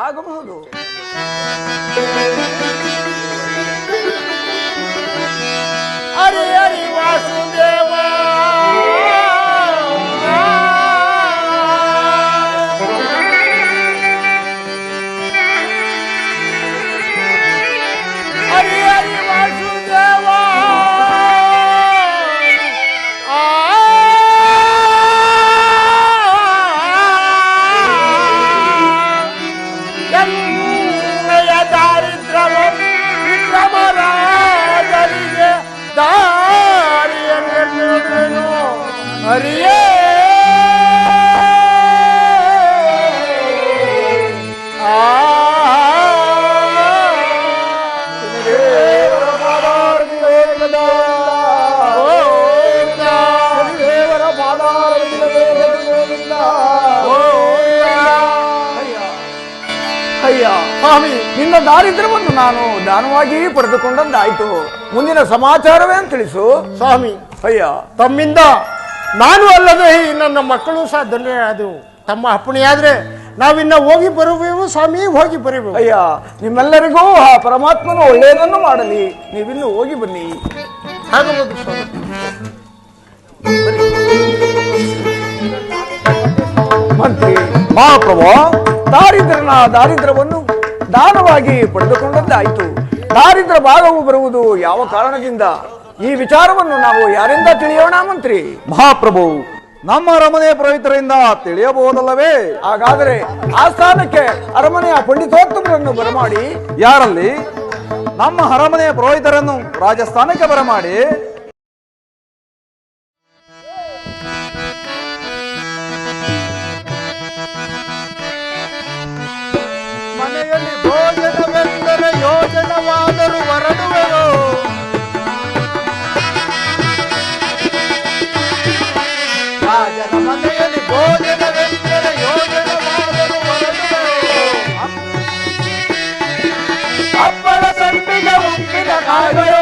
ಆಗಬಹುದು. ಹರಿ ಹರಿ ವಾಸುದೇವ, ಹರಿ ಹರಿ ವಾಸುದೇವ, ಎನ್ನಯ ದಾರಿದ್ರ್ಯವನ್ನು ವಿಕ್ರಮರಾಜರಿಗೆ ದಾರಿಯನ್ನು ಹರಿಯೇ. ಅಯ್ಯ ಸ್ವಾಮಿ, ನಿನ್ನ ದಾರಿದ್ರ್ಯವನ್ನು ನಾನು ದಾನವಾಗಿ ಪಡೆದುಕೊಂಡದ್ದಾಯ್ತು. ಮುಂದಿನ ಸಮಾಚಾರವೇ ಅಂತ ತಿಳಿಸು ಸ್ವಾಮಿ. ಅಯ್ಯ, ತಮ್ಮಿಂದ ನಾನು ಅಲ್ಲದೆ ಈ ನನ್ನ ಮಕ್ಕಳು ಸಹ ಧನ್ಯರಾದವು. ತಮ್ಮ ಅಪ್ಪಣೆಯಾದ್ರೆ ನಾವಿನ್ನ ಹೋಗಿ ಬರುವೆವು ಸ್ವಾಮಿ, ಹೋಗಿ ಬರುವೆವು. ಅಯ್ಯ, ನಿಮ್ಮೆಲ್ಲರಿಗೂ ಆ ಪರಮಾತ್ಮನು ಒಳ್ಳೆಯದನ್ನು ಮಾಡಲಿ. ನೀವಿನ್ನು ಹೋಗಿ ಬನ್ನಿ. ಆಗಬಹುದು ಸ್ವಾಮಿ. ಮಂತ್ರಿ, ಮಹಾಪ್ರಭು, ದಾರಿದ್ರ್ಯನ ದಾರಿದ್ರ್ಯವನ್ನು ದಾನವಾಗಿ ಪಡೆದುಕೊಂಡದ್ದಾಯ್ತು. ದಾರಿದ್ರ್ಯ ಭಾಗವು ಬರುವುದು ಯಾವ ಕಾರಣದಿಂದ? ಈ ವಿಚಾರವನ್ನು ನಾವು ಯಾರಿಂದ ತಿಳಿಯೋಣ ಮಂತ್ರಿ? ಮಹಾಪ್ರಭು, ನಮ್ಮ ಅರಮನೆಯ ಪುರೋಹಿತರಿಂದ ತಿಳಿಯಬಹುದಲ್ಲವೇ? ಹಾಗಾದರೆ ಆಸ್ಥಾನಕ್ಕೆ ಅರಮನೆಯ ಪಂಡಿತೋತ್ತಮರನ್ನು ಬರಮಾಡಿ. ಯಾರಲ್ಲಿ? ನಮ್ಮ ಅರಮನೆಯ ಪುರೋಹಿತರನ್ನು ರಾಜಸ್ಥಾನಕ್ಕೆ ಬರಮಾಡಿ. ಮನೆಯಲ್ಲಿ ಭೋಜನವೆಂದರೆ ಯೋಜನವಾದರೂ ಹೊರಡುವೆಯೋ, ರಾಜನ ಮನೆಯಲ್ಲಿ ಭೋಜನವೆಂದರೆ ಯೋಜನವಾದರೂ ಹೊರಡುವೆಯೋ. ಅಪ್ಪಳ ಸಂಪಿಗೆ ಉಪ್ಪಿನ ಕಾಯಿಗಳು,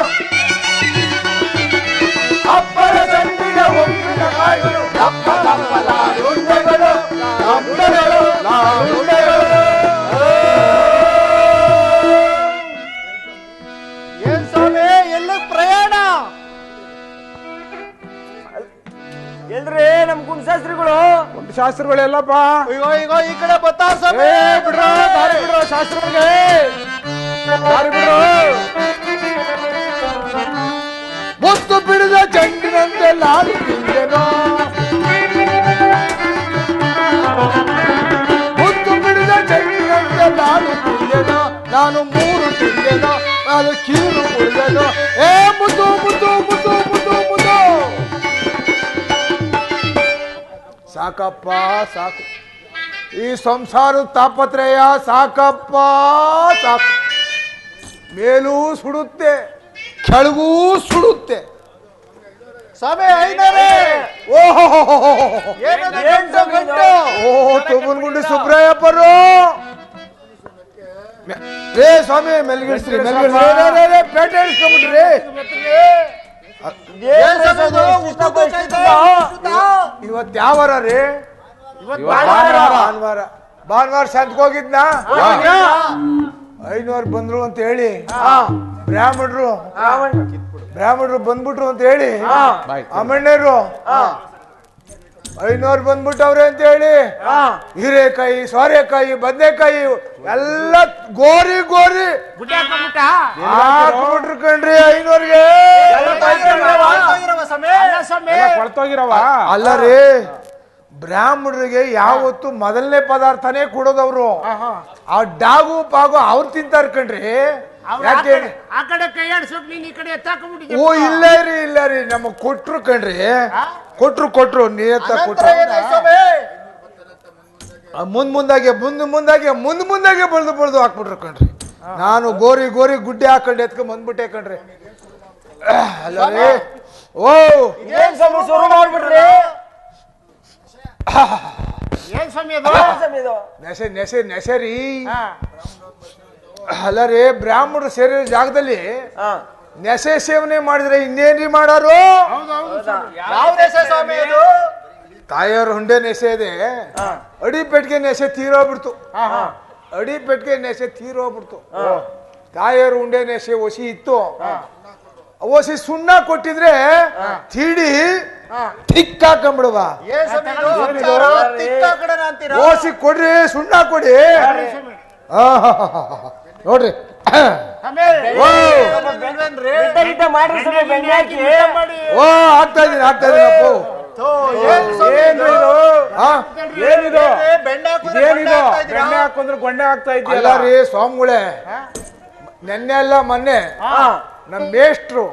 ಅಪ್ಪಳ ಸಂಪಿಗೆ ಉಪ್ಪಿನ ಕಾಯಿಗಳು, ದಪ್ಪ ದಪ್ಪ ಲಾಡುಂಡೆಗಳು, ಲಾಡುಂಡೆಗಳು, ಲಾಡುಂಡೆಗಳು. ಶಾಸ್ತ್ರಗಳೆಲ್ಲಪ್ಪ ಈಗ ಈ ಕಡೆ ಬರ್ತಾ ಸ್ವಾಮಿ. ಬಿಡ್ರೋ ದಾರಿ ಬಿಡ್ರೋ ಶಾಸ್ತ್ರಗಳಿಗೆ ದಾರಿ ಬಿಡ್ರೋ. ಮುತ್ತು ಬಿಡಿದ ಚೆಂಡಿನಂತೆ ನಾನು ತಿಂದೆನೋ, ಮುತ್ತು ಬಿಡಿದ ಚೆಂಡಿನಂತೆ ನಾನು ತಿಂದೆನೋ, ನಾನು 3 ತಿಂದೆನೋ, ನಾನು ಕೀರು ಕುಡಿದೆನೋ. ಏ ಮುದ್ದು ಮುದ್ದು ಮುದ್ದು ಮುದ್ದು ಮುದ್ದು. ಸಾಕಪ್ಪ ಸಾಕು, ಈ ಸಂಸಾರದ ತಾಪತ್ರಯ ಸಾಕಪ್ಪ ಸಾಕು. ಮೇಲೂ ಸುಡುತ್ತೆ, ಕೆಳಗೂ ಸುಡುತ್ತೆ. ಸ್ವಾಮಿ ಐನರೇ. ಓಹೋ ಏನದು ಗಂಟು ಗಂಟು? ಓ ತುಮನಗುಂಡಿ ಸುಬ್ರಾಯಪ್ಪರು. ರೇ ಸ್ವಾಮಿ ಮೆಲ್ಗಿಡ್ಸ್ರಿ ಮೆಲ್ಗಿಡ್ಸ್ರಿ. ಪೇಟೆ ಇಳಿಸ್ಕೊಂಡ್ಬಿಟ್ರಿ. ಏನ್ ಸ್ವಾಮಿ ಇದು? ಉಷ್ಟು ಗೊತ್ತೈತೆ? ಇವತ್ತು ಯಾವ ವಾರ ರೀ? ಭಾನುವಾರ. ಭಾನುವಾರ ಸಂತಕ್ಕೆ ಹೋಗಿದ್ನಾ? 500 ಬಂದ್ರು ಅಂತ ಹೇಳಿ ಬ್ರಾಹ್ಮಣರು ಬಂದ್ಬಿಟ್ರು ಅಂತ ಹೇಳಿ ಅಮ್ಮಣ್ಣರು 500 ಬಂದ್ಬಿಟ್ಟವ್ರೆ ಅಂತ ಹೇಳಿ ಹೀರೆಕಾಯಿ, ಸೋರೆಕಾಯಿ, ಬದನೆಕಾಯಿ ಎಲ್ಲ ಗೋರಿ ಗೋರಿ ಹಾಕ್ಬಿಟ್ರು ಕಣ್ರಿ 500ಗೆ. ಅಲ್ಲ ರೀ, ಬ್ರಾಹ್ಮಣರಿಗೆ ಯಾವತ್ತು ಮೊದಲನೇ ಪದಾರ್ಥನೇ ಕೊಡೋದವ್ರು. ಆ ಡಾಗು ಪಾಗು ಅವ್ರು ತಿಂತಾರ ಕಣ್ರಿ. ಯಾಕೆ? ಆ ಕಡೆ ಕೈ ಆಡ್ಸೋಕ್ ನೀನ್ ಈ ಕಡೆ ಎತ್ತಾಕೊಂಡ್ಬಿಟ್ಟಿದ್ದೆ. ಓ ಇಲ್ಲ ರೀ ನಮಗ್ ಕೊಟ್ರು ಕಣ್ರಿ. ಕೊಟ್ರು ನಿಯತ್ತ ಕೊಟ್ರು. ಮುಂದಾಗೆ ಬಳ್ದು ಹಾಕ್ಬಿಟ್ರು ಕಣ್ರಿ. ನಾನು ಗೋರಿ ಗುಡ್ಡೆ ಹಾಕೊಂಡು ಎತ್ಕೊಂಡ್ ಬಂದ್ಬಿಟ್ಟೆ ಕಣ್ರಿ. ಅಲ್ಲ ರೀ, ಓ ಶುರು ಮಾಡ್ಬಿಟ್ರಿ. ಏನ್ ಸ್ವಾಮಿ ಅದು? ನೆಸೆ ರೀ. ಅಲ್ಲ ರೀ, ಬ್ರಾಹ್ಮಣರು ಸೇರಿರೋ ಜಾಗದಲ್ಲಿ ನೆಸೆ ಸೇವನೆ ಮಾಡಿದ್ರೆ ಇನ್ನೇನ್ರಿ ಮಾಡಾರು? ಯಾವ ನೆಸೆ ಸ್ವಾಮಿ ಇದು? ತಾಯಿಯವ್ರ ಹುಂಡೆ ನೆಸೆ ಇದೆ. ಅಡಿಪೆಟ್ಟಿಗೆ ನೆಸೆ ತೀರೋಗ್ಬಿಡ್ತು. ತಾಯಿಯವ್ರ ಹುಂಡೆ ನೆಸೆ ಒಸಿ ಇತ್ತು. ಒಸಿ ಸುಣ್ಣ ಕೊಟ್ಟಿದ್ರೆ ತೀಡಿ ಟಿಕ್ ಹಾಕೊಂಡ್ಬಿಡುವ. ಓಸಿ ಕೊಡ್ರಿ, ಸುಣ್ಣ ಕೊಡಿ. ನೋಡ್ರಿ ಓ ಆಗ್ತಾ ಇದೀನಿ ಅಲ್ಲ ರೀ ಸ್ವಾಮಿಗಳೇ, ನೆನ್ನೆ ಅಲ್ಲ ಮೊನ್ನೆ ನಮ್ ಮೇಷ್ಟ್ರು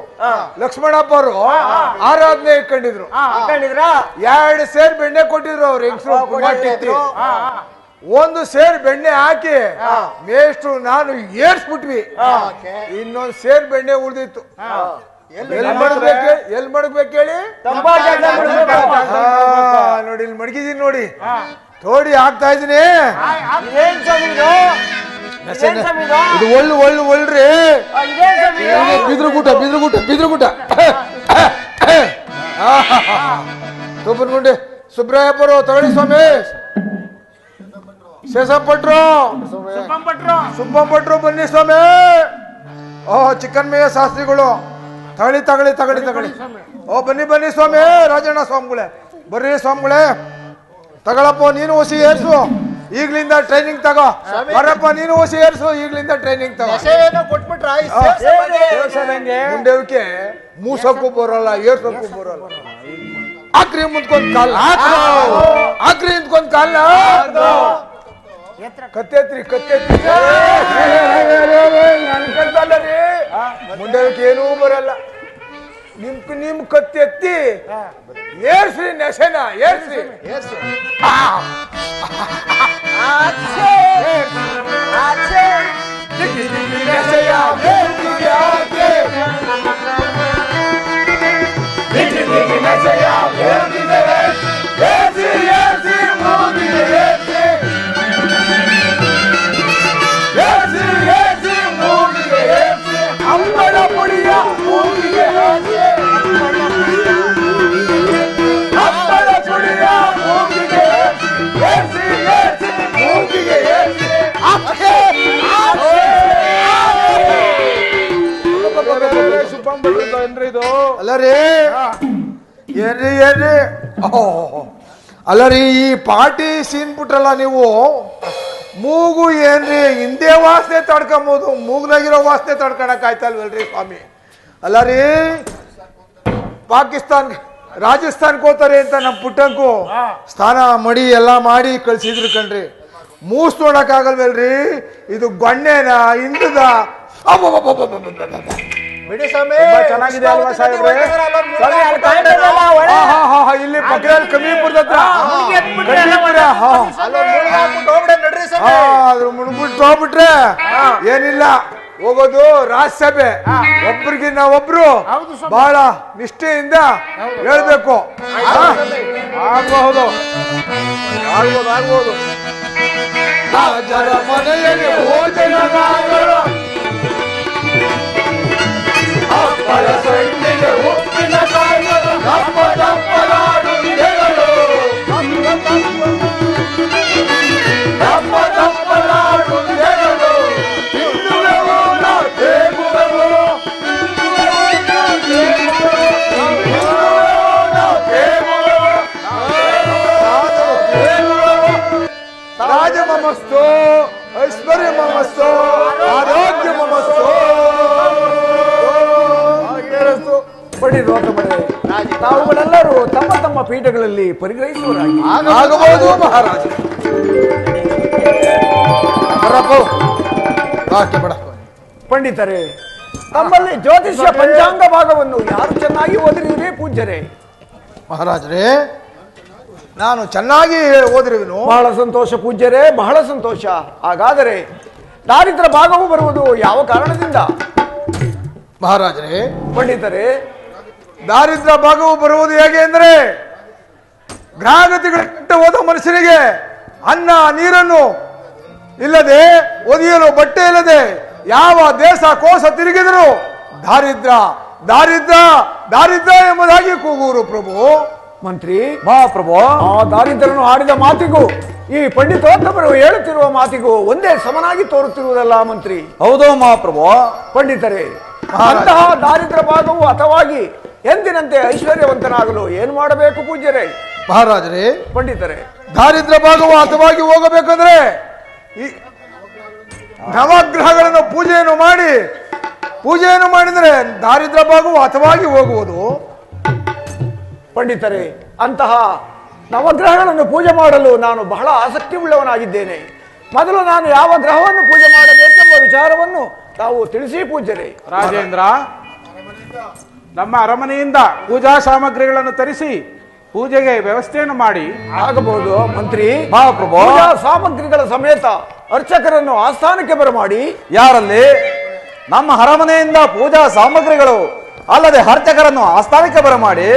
ಲಕ್ಷ್ಮಣಪ್ಪ ಅವರು ಆರಾಧನೆ ಇಟ್ಕೊಂಡಿದ್ರು. 2 ಸೇರ್ ಬೆಣ್ಣೆ ಕೊಟ್ಟಿದ್ರು ಅವ್ರು ಹೆಂಗಸರು. 1 ಸೇರ್ ಬೆಣ್ಣೆ ಹಾಕಿ ಮೇಷ್ಟ್ರು ನಾನು ಏರ್ಸ್ಬಿಟ್ವಿ. ಇನ್ನೊಂದು ಸೇರ್ ಬೆಣ್ಣೆ ಉಳ್ದಿತ್ತು. ಎಲ್ ಮಡಗ್ಬೇಕು ಹೇಳಿ? ನೋಡಿ ಇಲ್ಲಿ ಮಡಗಿದೀನಿ ನೋಡಿ. ತೋಡಿ ಹಾಕ್ತಾ ಇದೀನಿ. ಇದು ಒಳ್ಳ್ರಿ ಬಿದ್ರುಗುಟ ತುಪ್ಪನಗುಂಡಿ ಸುಬ್ರಾಯಪ್ಪರು ತಗೊಳ್ಳಿ ಸ್ವಾಮಿ. ಶೇಷಪ್ಪಟ್ರು, ಸುಬ್ಬಂಪಟ್ರು ಬನ್ನಿ ಸ್ವಾಮಿ. ಚಿಕ್ಕನ್ಮಯ್ಯ ಶಾಸ್ತ್ರಿಗಳು ತಗೊಳ್ಳಿ. ಓ ಬನ್ನಿ ಸ್ವಾಮಿ. ರಾಜಣ್ಣ ಸ್ವಾಮಿಗಳೇ ಬರ್ರಿ ಸ್ವಾಮಿಗಳೇ. ತಗೊಳಪ್ಪ ನೀನು ಹೊಸಿ ಏರ್ಸು, ಈಗ್ಲಿಂದ ಟ್ರೈನಿಂಗ್ ತಗೋ. ಬರಪ್ಪ ನೀನು ಹೊಸಿ ಏರ್ಸು, ಈಗ್ಲಿಂದ ಟ್ರೈನಿಂಗ್ ತಗೋ. ಮುಂಡೆವಕ್ಕೆ ಮೂಸಕ್ಕೂ ಬರೋಲ್ಲ, ಏರ್ಸಕ್ಕೂ ಬರೋಲ್ಲ. ಆಕ್ರಿ ಮುಂದ್ಕೊಂದ್ ಕಾಲ, ಆಕ್ರಿ ಇಂದ್ಕೊಂದ್ ಕಾಲ. ಕತ್ತೆತ್ರಿ ಮುಂಡೆವಕ್ಕೆ ಏನೂ ಬರಲ್ಲ. ನಿಮ್ ಕತ್ತೆತ್ತಿ ಏರ್ಸ್ರಿ, ನೆಸೆನ ಏರ್ಸ್ರಿ. ಅಂಬಳ ಪುಡಿಯ ಮೂಗಿಗೆ ಅಲ್ಲ ರೀ, ಏನ್ರಿ ಅಲ್ಲ ರೀ, ಈ ಪಾರ್ಟಿ ಸೀನ್ ಬಿಟ್ರಲ್ಲ ನೀವು, ಮೂಗು ಏನ್ರಿ ಹಿಂದೆ ವಾಸನೆ ತಡ್ಕೊಂಬೋದು, ಮೂಗ್ನಾಗಿರೋ ವಾಸನೆ ತಡ್ಕೊಳಕ್ ಆಯ್ತಲ್ವಲ್ರಿ ಸ್ವಾಮಿ. ಅಲ್ಲ ರೀ, ಪಾಕಿಸ್ತಾನ್ ರಾಜಸ್ಥಾನ್ಗೆ ಹೋಗ್ತಾರೆ ಅಂತ ನಮ್ಮ ಪುಟ್ಟಂಕು ಸ್ನಾನ ಮಡಿ ಎಲ್ಲ ಮಾಡಿ ಕಳ್ಸಿದ್ರು ಕಣ್ರಿ. ಮೂಸ್ ನೋಡಕ್ ಆಗಲ್ವಲ್ರಿ, ಇದು ಗೊಣ್ಣೆನ ಹಿಂದದ. ಬಿಡಿ ಸ್ವಾಮಿ, ಚೆನ್ನಾಗಿದೆ ಅಲ್ವಾ ಸಾಹೇಬ್ರೆ? ಇಲ್ಲಿ ಪಕ್ಕದಲ್ಲಿ ಕಮೀಪುರದ ಹತ್ರ ಅದ್ರ ಮುಣ್ಬಿಟ್ಟು ಹೋಗ್ಬಿಟ್ರೆ ಏನಿಲ್ಲ, ಹೋಗೋದು ರಾಜ್ಯಸಭೆ. ಒಬ್ರಿಗಿನ್ನ ಒಬ್ರು ಬಹಳ ನಿಷ್ಠೆಯಿಂದ ಹೇಳ್ಬೇಕು. ಆಗ್ಬಹುದು ಆಗ್ಬೋದು ಆಗ್ಬೋದು. ರಾಜರ ಮನೆಯಲ್ಲಿ ಭೋಜನಗಳು, ಅಪ್ಪಳ ಸೊಳ್ಳಿಗೆ ಉಪ್ಪಿನ ಕಾಯಿಗಳು, ದಪ್ಪ ದಪ್ಪಲಾಡುಗೆಗಳು, ದಪ್ಪ ದಪ್ಪಲಾಡುಗೆಗಳು, ತಿನ್ನುವೆವು ನಾ ತೇಗುವೆವು, ರಾಜ ಮಮಸ್ತು, ಐಶ್ವರ್ಯ ಮಮಸ್ತು, ಆರೋಗ್ಯ ಮಮಸ್ತು. ತಾವುಗಳೆಲ್ಲರೂ ತಮ್ಮ ತಮ್ಮ ಪೀಠಗಳಲ್ಲಿ ಪರಿಗ್ರಹಿಸುವರಾಗಿ ಆಗಬಹುದು ಮಹಾರಾಜ. ಪಂಡಿತರೇ, ತಮ್ಮಲ್ಲಿ ಜ್ಯೋತಿಷ್ಯ ಪಂಚಾಂಗ ಭಾಗವನ್ನು ಯಾರು ಚೆನ್ನಾಗಿ ಓದಿರುವುದೇ ಪೂಜ್ಯರೇ? ಮಹಾರಾಜರೇ, ನಾನು ಚೆನ್ನಾಗಿ ಓದಿರುವೆನು. ಬಹಳ ಸಂತೋಷ ಪೂಜ್ಯರೇ, ಬಹಳ ಸಂತೋಷ. ಹಾಗಾದರೆ ದಾರಿದ್ರ್ಯ ಭಾಗವು ಬರುವುದು ಯಾವ ಕಾರಣದಿಂದ? ಮಹಾರಾಜರೇ, ಪಂಡಿತರೇ, ದಾರಿದ್ರ್ಯ ಭಾಗವು ಬರುವುದು ಹೇಗೆ ಅಂದರೆ, ಗ್ರಹಗತಿಗಳ ಹೋದ ಮನುಷ್ಯನಿಗೆ ಅನ್ನ ನೀರನ್ನು ಇಲ್ಲದೆ, ಒದಿಯಲು ಬಟ್ಟೆ ಇಲ್ಲದೆ ಯಾವ ದೇಶ ಕೋಶ ತಿರುಗಿದರು ದಾರಿದ್ರ್ಯ ದಾರಿದ್ರ್ಯ ದಾರಿದ್ರ್ಯ ಎಂಬುದಾಗಿ ಕೂಗುವರು ಪ್ರಭು. ಮಂತ್ರಿ ಮಹಾಪ್ರಭು, ಆ ದಾರಿದ್ರ್ಯನು ಆಡಿದ ಮಾತಿಗೂ ಈ ಪಂಡಿತೋತ್ತಮರು ಹೇಳುತ್ತಿರುವ ಮಾತಿಗೂ ಒಂದೇ ಸಮನಾಗಿ ತೋರುತ್ತಿರುವುದಲ್ಲ ಮಂತ್ರಿ? ಹೌದು ಮಹಾಪ್ರಭು. ಪಂಡಿತರೇ, ಅಂತಹ ದಾರಿದ್ರ್ಯ ಭಾಗವು ಅಥವಾಗಿ ಎಂದಿನಂತೆ ಐಶ್ವರ್ಯವಂತನಾಗಲು ಏನು ಮಾಡಬೇಕು ಪೂಜ್ಯರೇ? ಮಹಾರಾಜರೇ, ಪಂಡಿತರೇ, ದಾರಿದ್ರ್ಯ ಭಾಗವು ಅಥವಾಗಿ ಹೋಗಬೇಕಂದ್ರೆ ಈ ನವಗ್ರಹಗಳನ್ನು ಪೂಜೆಯನ್ನು ಮಾಡಿದರೆ ದಾರಿದ್ರ್ಯ ಭಾಗವು ಅಥವಾಗಿ ಹೋಗುವುದು. ಪಂಡಿತರೇ, ಅಂತಹ ನವಗ್ರಹಗಳನ್ನು ಪೂಜೆ ಮಾಡಲು ನಾನು ಬಹಳ ಆಸಕ್ತಿ ಉಳ್ಳವನಾಗಿದ್ದೇನೆ. ಮೊದಲು ನಾನು ಯಾವ ಗ್ರಹವನ್ನು ಪೂಜೆ ಮಾಡಬೇಕೆಂಬ ವಿಚಾರವನ್ನು ತಾವು ತಿಳಿಸಿ ಪೂಜ್ಯರೇ. ರಾಜೇಂದ್ರ, ನಮ್ಮ ಅರಮನೆಯಿಂದ ಪೂಜಾ ಸಾಮಗ್ರಿಗಳನ್ನು ತರಿಸಿ ಪೂಜೆಗೆ ವ್ಯವಸ್ಥೆಯನ್ನು ಮಾಡಿ. ಆಗಬಹುದು ಮಂತ್ರಿ. ಮಹಾಪ್ರಭು, ಪೂಜಾ ಸಾಮಗ್ರಿಗಳ ಸಮೇತ ಅರ್ಚಕರನ್ನು ಆಸ್ಥಾನಕ್ಕೆ ಬರಮಾಡಿ. ಯಾರಲ್ಲಿ? ನಮ್ಮ ಅರಮನೆಯಿಂದ ಪೂಜಾ ಸಾಮಗ್ರಿಗಳು ಅಲ್ಲದೆ ಅರ್ಚಕರನ್ನು ಆಸ್ಥಾನಕ್ಕೆ ಬರಮಾಡಿ.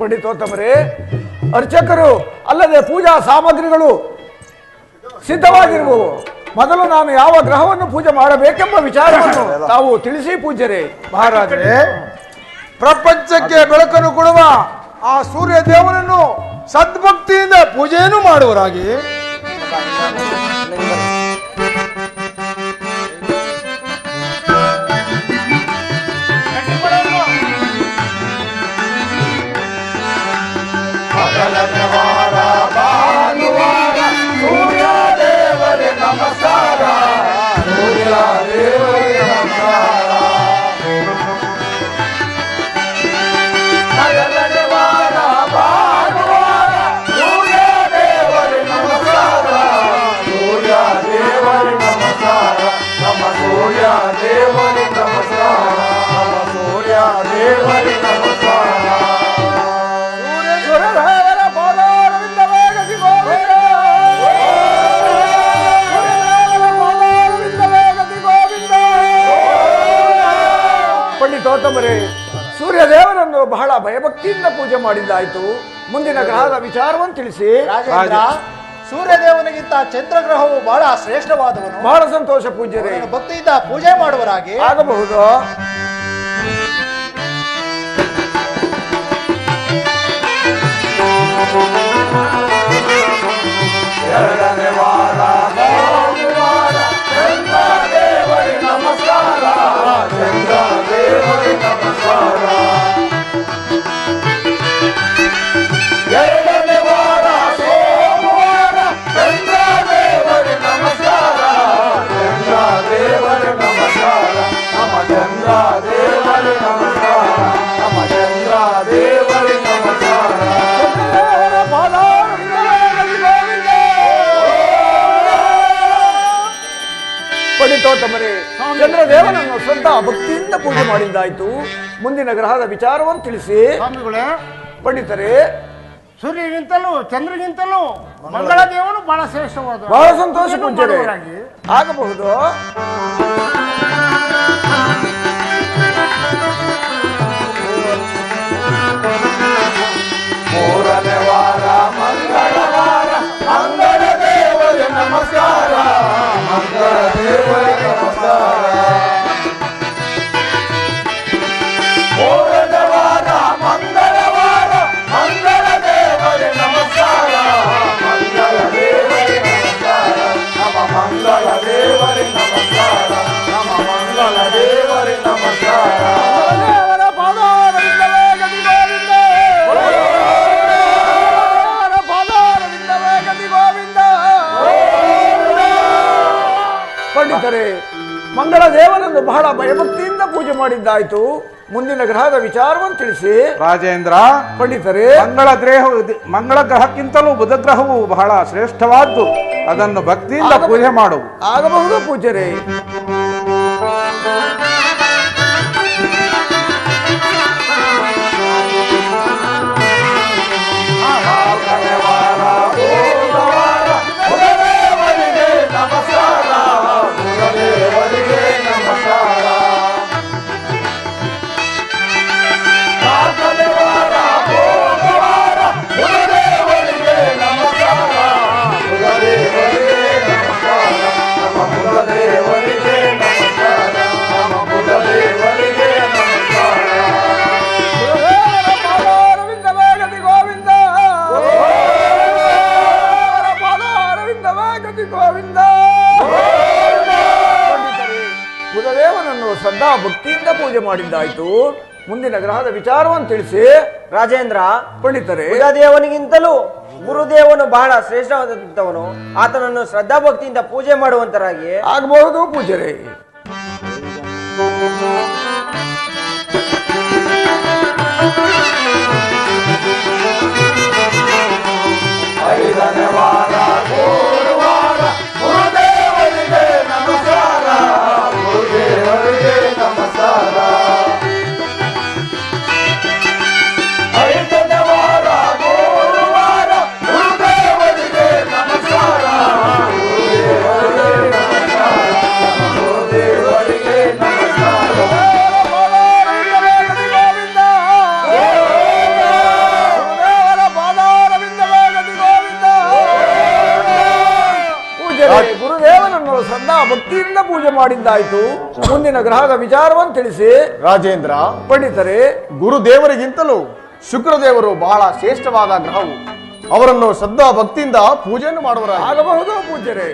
ಪಂಡಿತೋತ್ತಮರೇ, ಅರ್ಚಕರು ಅಲ್ಲದೆ ಪೂಜಾ ಸಾಮಗ್ರಿಗಳು ಸಿದ್ಧವಾಗಿರುವವು. ಮೊದಲು ನಾನು ಯಾವ ಗ್ರಹವನ್ನು ಪೂಜೆ ಮಾಡಬೇಕೆಂಬ ವಿಚಾರವನ್ನು ತಾವು ತಿಳಿಸಿ ಪೂಜ್ಯರೇ. ಮಹಾರಾಜರೇ, ಪ್ರಪಂಚಕ್ಕೆ ಬೆಳಕನ್ನು ಕೊಡುವ ಆ ಸೂರ್ಯ ದೇವನನ್ನು ಸದ್ಭಕ್ತಿಯಿಂದ ಪೂಜೆಯನ್ನು ಮಾಡುವರಾಗಿ. ಪಂಡಿತೋತ್ತಮರೇ, ಸೂರ್ಯದೇವರನ್ನು ಬಹಳ ಭಯಭಕ್ತಿಯಿಂದ ಪೂಜೆ ಮಾಡಿದ್ದಾಯ್ತು. ಮುಂದಿನ ಗ್ರಹದ ವಿಚಾರವನ್ನು ತಿಳಿಸಿ. ರಾಜೇಂದ್ರ, ಸೂರ್ಯದೇವನಿಗಿಂತ ಚಂದ್ರಗ್ರಹವು ಬಹಳ ಶ್ರೇಷ್ಠವಾದವನು. ಬಹಳ ಸಂತೋಷ ಪೂಜ್ಯರೇ. ಭಕ್ತಿಯಿಂದ ಪೂಜೆ ಮಾಡುವರಾಗಿ. ಆಗಬಹುದು. ಎರಡನೇ ವಾರ ಭಾನುವಾರ, ಚಂದ್ರದೇವರಿ ನಮಸ್ಕಾರ, ಚಂದ್ರದೇವರಿ ನಮಸ್ಕಾರ. ಎರಡನೇ ವಾರ ಚಂದ್ರದೇವನನ್ನು ಶ್ರದ್ಧಾ ಭಕ್ತಿಯಿಂದ ಪೂಜೆ ಮಾಡಿದ್ದಾಯ್ತು. ಮುಂದಿನ ಗ್ರಹದ ವಿಚಾರವನ್ನು ತಿಳಿಸಿ ಸ್ವಾಮಿಗಳೇ. ಪಂಡಿತರೇ. ಸೂರ್ಯಗಿಂತಲೂ ಚಂದ್ರಗಿಂತಲೂ ಮಂಗಳ ದೇವನು ಬಹಳ ಶ್ರೇಷ್ಠವಾದ. ಬಹಳ ಸಂತೋಷ ಪೂಜ್ಯರೇ. ಆಗಬಹುದು. ಮೂರನೇ ವಾರ ಮಂಗಳವಾರ ಮಂಗಳ ದೇವರೇ ನಮಸ್ಕಾರ, ಮಂಗಳ ದೇವರೇ ನಮಸ್ಕಾರ. ಮೂರನೇ ವಾರ ಮಂಗಳವಾರ ಮಂಗಳ ದೇವರೇ ನಮಸ್ಕಾರ, ಮಂಗಳ ದೇವರೇ ನಮಸ್ಕಾರ, ನಮ ಮಂಗಳ ದೇವರೇ ನಮಸ್ಕಾರ, ನಮ ಮಂಗಳ ದೇವರೇ ನಮಸ್ಕಾರ. ದೇವರ ಪಾದಾರವಿಂದವೇ ಗತಿ ಗೋವಿಂದ, ದೇವರ ಪಾದಾರವಿಂದವೇ ಗತಿ ಗೋವಿಂದ. ಪಂಡಿತರೇ, ಮಂಗಳ ದೇವನನ್ನು ಬಹಳ ಭಯಭಕ್ತಿಯಿಂದ ಪೂಜೆ ಮಾಡಿದ್ದಾಯ್ತು. ಮುಂದಿನ ಗ್ರಹದ ವಿಚಾರವನ್ನು ತಿಳಿಸಿ ರಾಜೇಂದ್ರ. ಪಂಡಿತರೇ. ಮಂಗಳ ಗ್ರಹಕ್ಕಿಂತಲೂ ಬುಧ ಗ್ರಹವು ಬಹಳ ಶ್ರೇಷ್ಠವಾದ್ದು, ಅದನ್ನು ಭಕ್ತಿಯಿಂದ ಪೂಜೆ ಮಾಡು. ಆಗಬಹುದು ಪೂಜ್ಯರೇ. ಬುಧದೇವನನ್ನು ಶ್ರದ್ಧಾ ಭಕ್ತಿಯಿಂದ ಪೂಜೆ ಮಾಡಿದ್ದಾಯ್ತು. ಮುಂದಿನ ಗ್ರಹದ ವಿಚಾರವನ್ನು ತಿಳಿಸಿ ರಾಜೇಂದ್ರ. ಪಂಡಿತರೇ. ಬುಧದೇವನಿಗಿಂತಲೂ ಗುರುದೇವನು ಬಹಳ ಶ್ರೇಷ್ಠವಾದಂತವನು, ಆತನನ್ನು ಶ್ರದ್ಧಾ ಭಕ್ತಿಯಿಂದ ಪೂಜೆ ಮಾಡುವಂತರಾಗಿ ಆಗಬಹುದು ಪೂಜ್ಯರೇ. ಐದನೇ ವಾರ ಗುರುವಾರ ಗುರುದೇವರಿಗೆ ನಮಸ್ಕಾರ, ಗುರುದೇವರಿಗೆ ನಮಸ್ಕಾರ. ಐದನೇ ವಾರ ಗುರುವಾರ ಗುರುದೇವರಿಗೆ ನಮಸ್ಕಾರ, ಗುರುದೇವರಿಗೆ ನಮಸ್ಕಾರ, ಗುರುದೇವರಿಗೆ ನಮಸ್ಕಾರ. ಗುರುದೇವನನ್ನು ಶ್ರದ್ಧಾ ಭಕ್ತಿಯಿಂದ ಪೂಜೆ ಮಾಡಿದ್ದಾಯ್ತು. ಮುಂದಿನ ಗ್ರಹದ ವಿಚಾರವನ್ನು ತಿಳಿಸಿ ರಾಜೇಂದ್ರ. ಪಂಡಿತರೇ. ಗುರುದೇವರಿಗಿಂತಲೂ ಶುಕ್ರದೇವರು ಬಹಳ ಶ್ರೇಷ್ಠವಾದ ಗ್ರಹವು, ಅವರನ್ನು ಶ್ರದ್ಧಾ ಭಕ್ತಿಯಿಂದ ಪೂಜೆಯನ್ನು ಮಾಡುವರ. ಆಗಬಹುದು ಪೂಜ್ಯರೇ.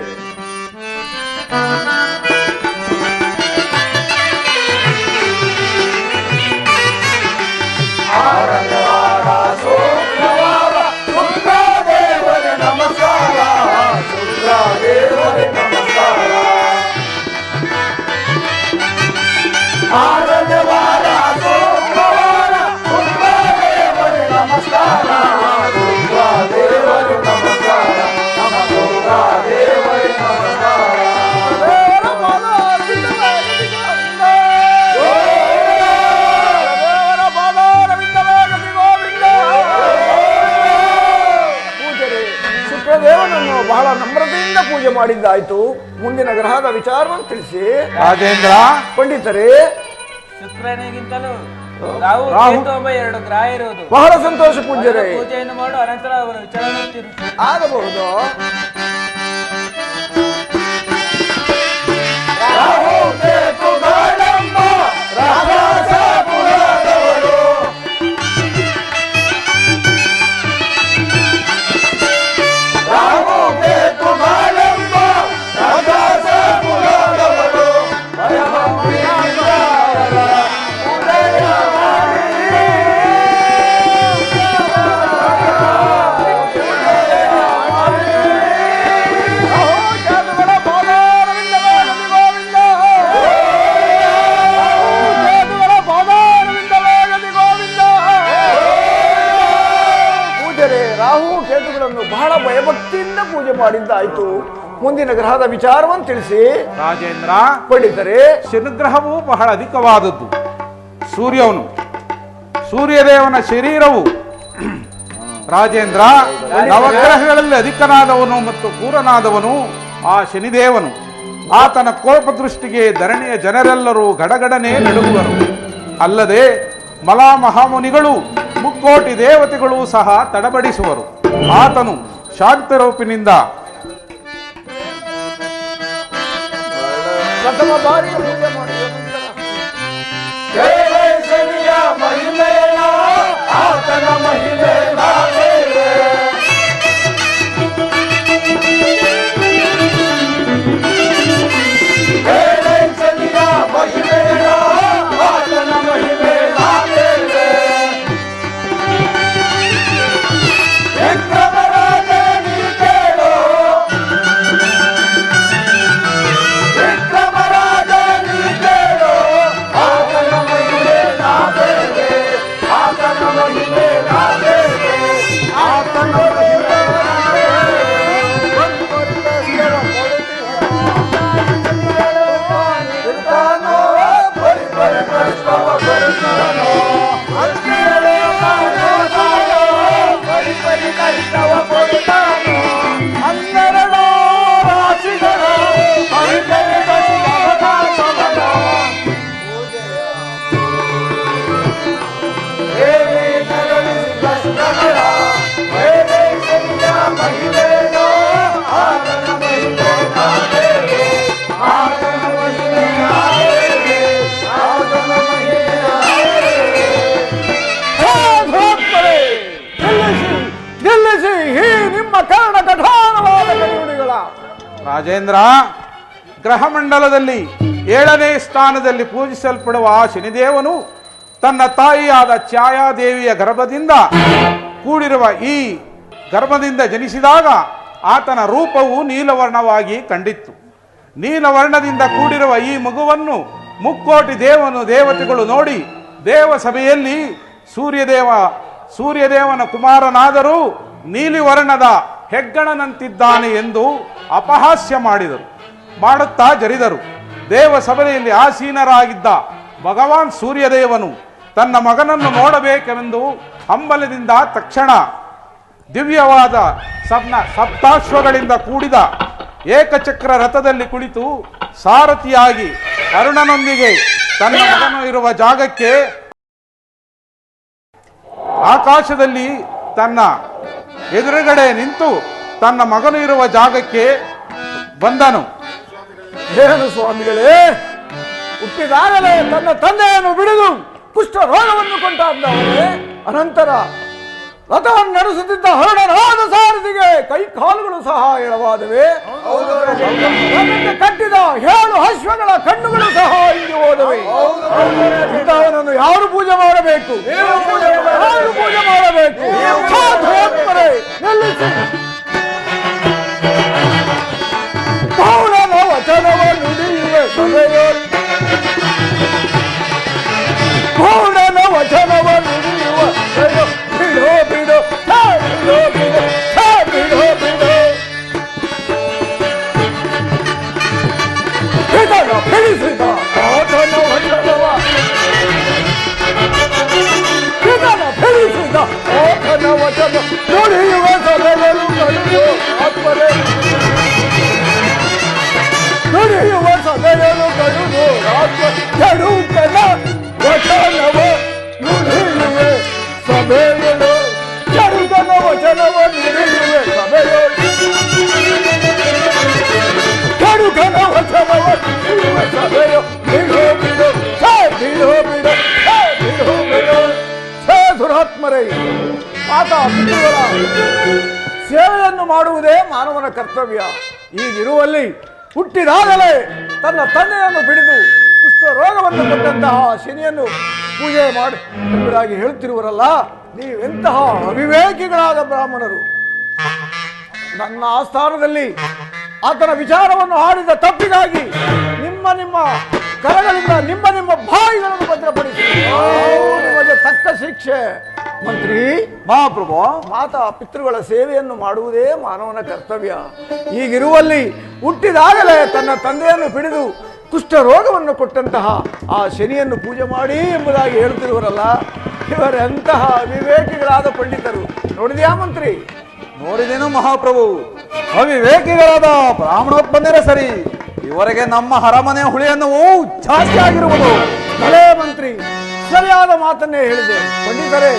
ಶುಕ್ರದೇವರಿಗೆ ನಮಸ್ಕಾರ, ಶುಕ್ರದೇವರಿಗೆ ನಮಸ್ಕಾರ. ಆರನೇ ವಾರ ಶುಕ್ರವಾರ ಶುಕ್ರದೇವರಿಗೆ ನಮಸ್ಕಾರ, ಶುಕ್ರದೇವರಿಗೆ ನಮಸ್ಕಾರ, ನಮ ಶುಕ್ರದೇವರಿಗೆ ನಮಸ್ಕಾರ. ಶುಕ್ರದೇವನನ್ನು ಬಹಳ ನಮ್ರತೆಯಿಂದ ಪೂಜೆ ಮಾಡಿದ್ದಾಯ್ತು. ಮುಂದಿನ ಗ್ರಹದ ವಿಚಾರವನ್ನು ತಿಳಿಸಿ ರಾಜೇಂದ್ರ. ಪಂಡಿತರೇ. ಶುಕ್ರನಿಗಿಂತಲೂ ರಾಹು ಕೇತು ಎಂಬ ಎರಡು ಗ್ರಹ ಇರುವುದು. ಬಹಳ ಸಂತೋಷ ಪೂಜ್ಯರೇ. ಪೂಜೆಯನ್ನು ಮಾಡು, ಅನಂತರ ಅವರ ವಿಚಾರ ಆಗಬಹುದು. ಬಹಳ ಭಯಭಕ್ತಿಯಿಂದ ಪೂಜೆ ಮಾಡಿದ್ದಾಯ್ತು. ಮುಂದಿನ ಗ್ರಹದ ವಿಚಾರವನ್ನು ತಿಳಿಸಿ ರಾಜೇಂದ್ರ, ಪಂಡಿತರೆ. ಶನಿಗ್ರಹವು ಬಹಳ ಅಧಿಕವಾದದ್ದು. ಸೂರ್ಯದೇವನ ಶರೀರವು ರಾಜೇಂದ್ರ ನವಗ್ರಹಗಳಲ್ಲಿ ಅಧಿಕನಾದವನು ಮತ್ತು ಪೂರನಾದವನು ಆ ಶನಿದೇವನು. ಆತನ ಕೋಪ ದೃಷ್ಟಿಗೆ ಧರಣಿಯ ಜನರೆಲ್ಲರೂ ಗಡಗಡನೆ ನಡುಗುವರು. ಅಲ್ಲದೆ ಮಲಾ ಮಹಾಮುನಿಗಳು ಮುಕ್ಕೋಟಿ ದೇವತೆಗಳು ಸಹ ತಡಬಡಿಸುವರು. ಆತನು ಶಾಂತರೂಪಿನಿಂದ ಪ್ರಥಮ ಬಾರಿಗೆ ಪೂಜೆ ಮಾಡಿದ ನಂತರ ಆತನ ಮಹಿಮೆ ರಾಜೇಂದ್ರ, ಗ್ರಹಮಂಡಲದಲ್ಲಿ 7ನೇ ಸ್ಥಾನದಲ್ಲಿ ಪೂಜಿಸಲ್ಪಡುವ ಶನಿದೇವನು ತನ್ನ ತಾಯಿಯಾದ ಛಾಯಾದೇವಿಯ ಗರ್ಭದಿಂದ ಕೂಡಿರುವ ಈ ಗರ್ಭದಿಂದ ಜನಿಸಿದಾಗ ಆತನ ರೂಪವು ನೀಲವರ್ಣವಾಗಿ ಕಂಡಿತ್ತು. ನೀಲವರ್ಣದಿಂದ ಕೂಡಿರುವ ಈ ಮಗುವನ್ನು ಮುಕ್ಕೋಟಿ ದೇವತೆಗಳು ನೋಡಿ ದೇವಸಭೆಯಲ್ಲಿ ಸೂರ್ಯದೇವನ ಕುಮಾರನಾದರೂ ನೀಲಿವರ್ಣದ ಹೆಗ್ಗಣನಂತಿದ್ದಾನೆ ಎಂದು ಅಪಹಾಸ್ಯ ಮಾಡುತ್ತಾ ಜರಿದರು. ದೇವಸಭೆಯಲ್ಲಿ ಆಸೀನರಾಗಿದ್ದ ಭಗವಾನ್ ಸೂರ್ಯದೇವನು ತನ್ನ ಮಗನನ್ನು ನೋಡಬೇಕೆಂದು ಹಂಬಲದಿಂದ ತಕ್ಷಣ ದಿವ್ಯವಾದ ಸಪ್ತಾಶ್ವಗಳಿಂದ ಕೂಡಿದ ಏಕಚಕ್ರ ರಥದಲ್ಲಿ ಕುಳಿತು ಸಾರಥಿಯಾಗಿ ಅರುಣನೊಂದಿಗೆ ತನ್ನ ಮಗನು ಇರುವ ಜಾಗಕ್ಕೆ ಆಕಾಶದಲ್ಲಿ ತನ್ನ ಎದುರುಗಡೆ ನಿಂತು ತನ್ನ ಮಗನು ಇರುವ ಜಾಗಕ್ಕೆ ಬಂದನು. ಏನು ಸ್ವಾಮಿಗಳೇ, ಹುಟ್ಟಿದಾಗಲೇ ತನ್ನ ತಂದೆಯನ್ನು ಬಿಡಿದು ಕುಷ್ಠ ರೋಗವನ್ನು ಕೊಂಡಾದವನೇ ಅನಂತರ ರಥವನ್ನು ನಡೆಸುತ್ತಿದ್ದ ಹರಡನಾದ ಸಾರಥಿಗೆ ಕೈ ಕಾಲುಗಳು ಸಹ ಎಳವಾದವೆ. ಕಟ್ಟಿದ 7 ಅಶ್ವಗಳ ಕಣ್ಣುಗಳು ಸಹ ಇಲ್ಲಿ ಹೋದವೆ. ಇಂಥವನನ್ನು ಯಾರು ಪೂಜೆ ಮಾಡಬೇಕು? ಯಾರು ಪೂಜೆ ಮಾಡಬೇಕು? ನಿಲ್ಲಿಸಿ. ಪೌಳನ ವಚನವ ನುಡಿಯುವೆ ಸಭೆಯಲ್ಲಿ, ಪೌಳನ ವಚನವ ನುಡಿಯುವ ಬಿಡೋ ಬಿಡೋ ಬಿಡೋ ಬಿಡೋ ಬಿಡೋ ಬಿಡೋ ಇದನ್ನು ಬಿಡಿಸಿದ ಆತನ ವಚನವ, ಇದನ್ನು ಬಿಡಿಸಿದ ಆತನ ವಚನ ನುಡಿಯುವ ಸಭೆಗಳು ಕಡಿದು ಆತ್ಮರೇ, ನುಡಿಯುವ ಸಭೆಗಳು ಕಡಿದು ಆತ್ಮ ಕೆಡುಕನ ವಚನವ ನುಡಿಯುವೆ ಸಭೆಗಳು, ಕೆಡುಕನ ವಚನವ ನುಡಿಯುವೆ ಸಭೆಗಳು, ಕೆಡುಕನ ವಚನವ ನುಡಿಯುವೆ ಸಭೆಯು ಬಿಡೋ ಬಿಡೋ ಬಿಡೋ ಬಿಡೋ ಬಿಡೋ ಬಿಡೋ. ದುರಾತ್ಮರೇ, ಆತ ಪಿತೃಗಳ ಸೇವೆಯನ್ನು ಮಾಡುವುದೇ ಮಾನವನ ಕರ್ತವ್ಯ. ಈಗಿರುವಲ್ಲಿ ಹುಟ್ಟಿದಾಗಲೇ ತನ್ನ ತಂದೆಯನ್ನು ಬಿಡಿದು ಕುಷ್ಠ ರೋಗವನ್ನು ಕೊಟ್ಟಂತಹ ಶನಿಯನ್ನು ಪೂಜೆ ಮಾಡಿ ಎಂಬುದಾಗಿ ಹೇಳುತ್ತಿರುವರಲ್ಲ, ನೀವೆಂತಹ ಅವಿವೇಕಿಗಳಾದ ಬ್ರಾಹ್ಮಣರು. ನನ್ನ ಆಸ್ಥಾನದಲ್ಲಿ ಆತನ ವಿಚಾರವನ್ನು ಆಡಿದ ತಪ್ಪಿಗಾಗಿ ನಿಮ್ಮ ಕರಗಳಿಂದ ನಿಮ್ಮ ಬಾಯಿಗಳನ್ನು ಭದ್ರಪಡಿಸಿ ನಿಮಗೆ ತಕ್ಕ ಶಿಕ್ಷೆ ಮಂತ್ರಿ, ಮಹಾಪ್ರಭು, ಮಾತಾ ಪಿತೃಗಳ ಸೇವೆಯನ್ನು ಮಾಡುವುದೇ ಮಾನವನ ಕರ್ತವ್ಯ. ಹೀಗಿರುವಲ್ಲಿ ಹುಟ್ಟಿದಾಗಲೇ ತನ್ನ ತಂದೆಯನ್ನು ಹಿಡಿದು ಕುಷ್ಠ ರೋಗವನ್ನು ಕೊಟ್ಟಂತಹ ಆ ಶನಿಯನ್ನು ಪೂಜೆ ಮಾಡಿ ಎಂಬುದಾಗಿ ಹೇಳುತ್ತಿರುವರಲ್ಲ, ಇವರೆಂತಹ ವಿವೇಕಿಗಳಾದ ಪಂಡಿತರು. ನೋಡಿದ್ಯಾ ಮಂತ್ರಿ? ನೋಡಿದೇನು ಮಹಾಪ್ರಭು. ಅವಿವೇಕಿಗಳಾದ ಬ್ರಾಹ್ಮಣೋತ್ಪನ್ನರೇ ಸರಿ, ಇವರಿಗೆ ನಮ್ಮ ಅರಮನೆ ಹುಳಿಯನ್ನು ಜಾಸ್ತಿ ಆಗಿರುವುದು. ಭಲೇ ಮಂತ್ರಿ, ಸರಿಯಾದ ಮಾತನ್ನೇ ಹೇಳಿದೆ. ಪಂಡಿತರೇ,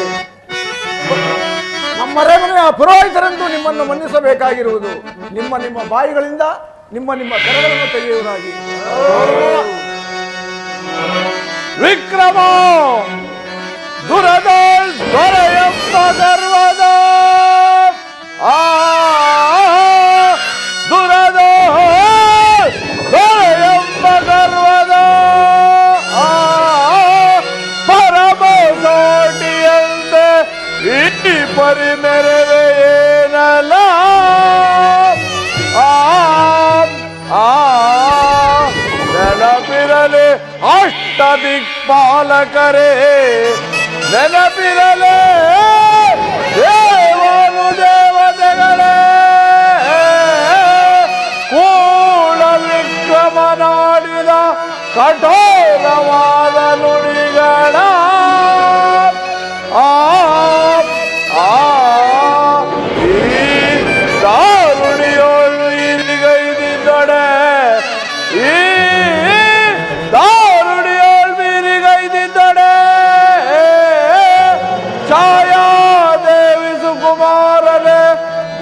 ನಮ್ಮ ಅರಮನೆಯ ಪುರೋಹಿತರೆಂದು ನಿಮ್ಮನ್ನು ಮನ್ನಿಸಬೇಕಾಗಿರುವುದು. ನಿಮ್ಮ ನಿಮ್ಮ ಬಾಯಿಗಳಿಂದ ನಿಮ್ಮ ನಿಮ್ಮ ಕರಗಳನ್ನು ತೆಗೆಯುವುದಾಗಿ. ವಿಕ್ರಮ ದುರದ ದೊರೆಯಂಬ ಗರ್ವದ ದುರದ ದೊರೆಯಂಬ ಗರ್ವದ ಪರಮ ಸೋಟಿಯಂತೆ ಈ ಪರಿ ಮೆರೆವೆಯೇನಲ್ಲ. ನೆನಪಿರಲಿ ಅಷ್ಟ ದಿಕ್ಪಾಲಕರೇ, ನೆನಪಿರಲಿ ದೇವಾನು ದೇವತೆಗಳೇ, ಕೂಳ ವಿಕ್ರಮನಾಡಿದ ಕಠೋರವಾದ ನುಡಿಗಳ ದಾರುಣಿಯೋಳು ಇರಿಗೈದಿದ್ದೊಡೆ, ಈ ದಾರುಣಿಯೋಳು ಇರಿಗೈದಿದ್ದೊಡೆ ಛಾಯಾದೇವಿ ಸುಕುಮಾರನೆ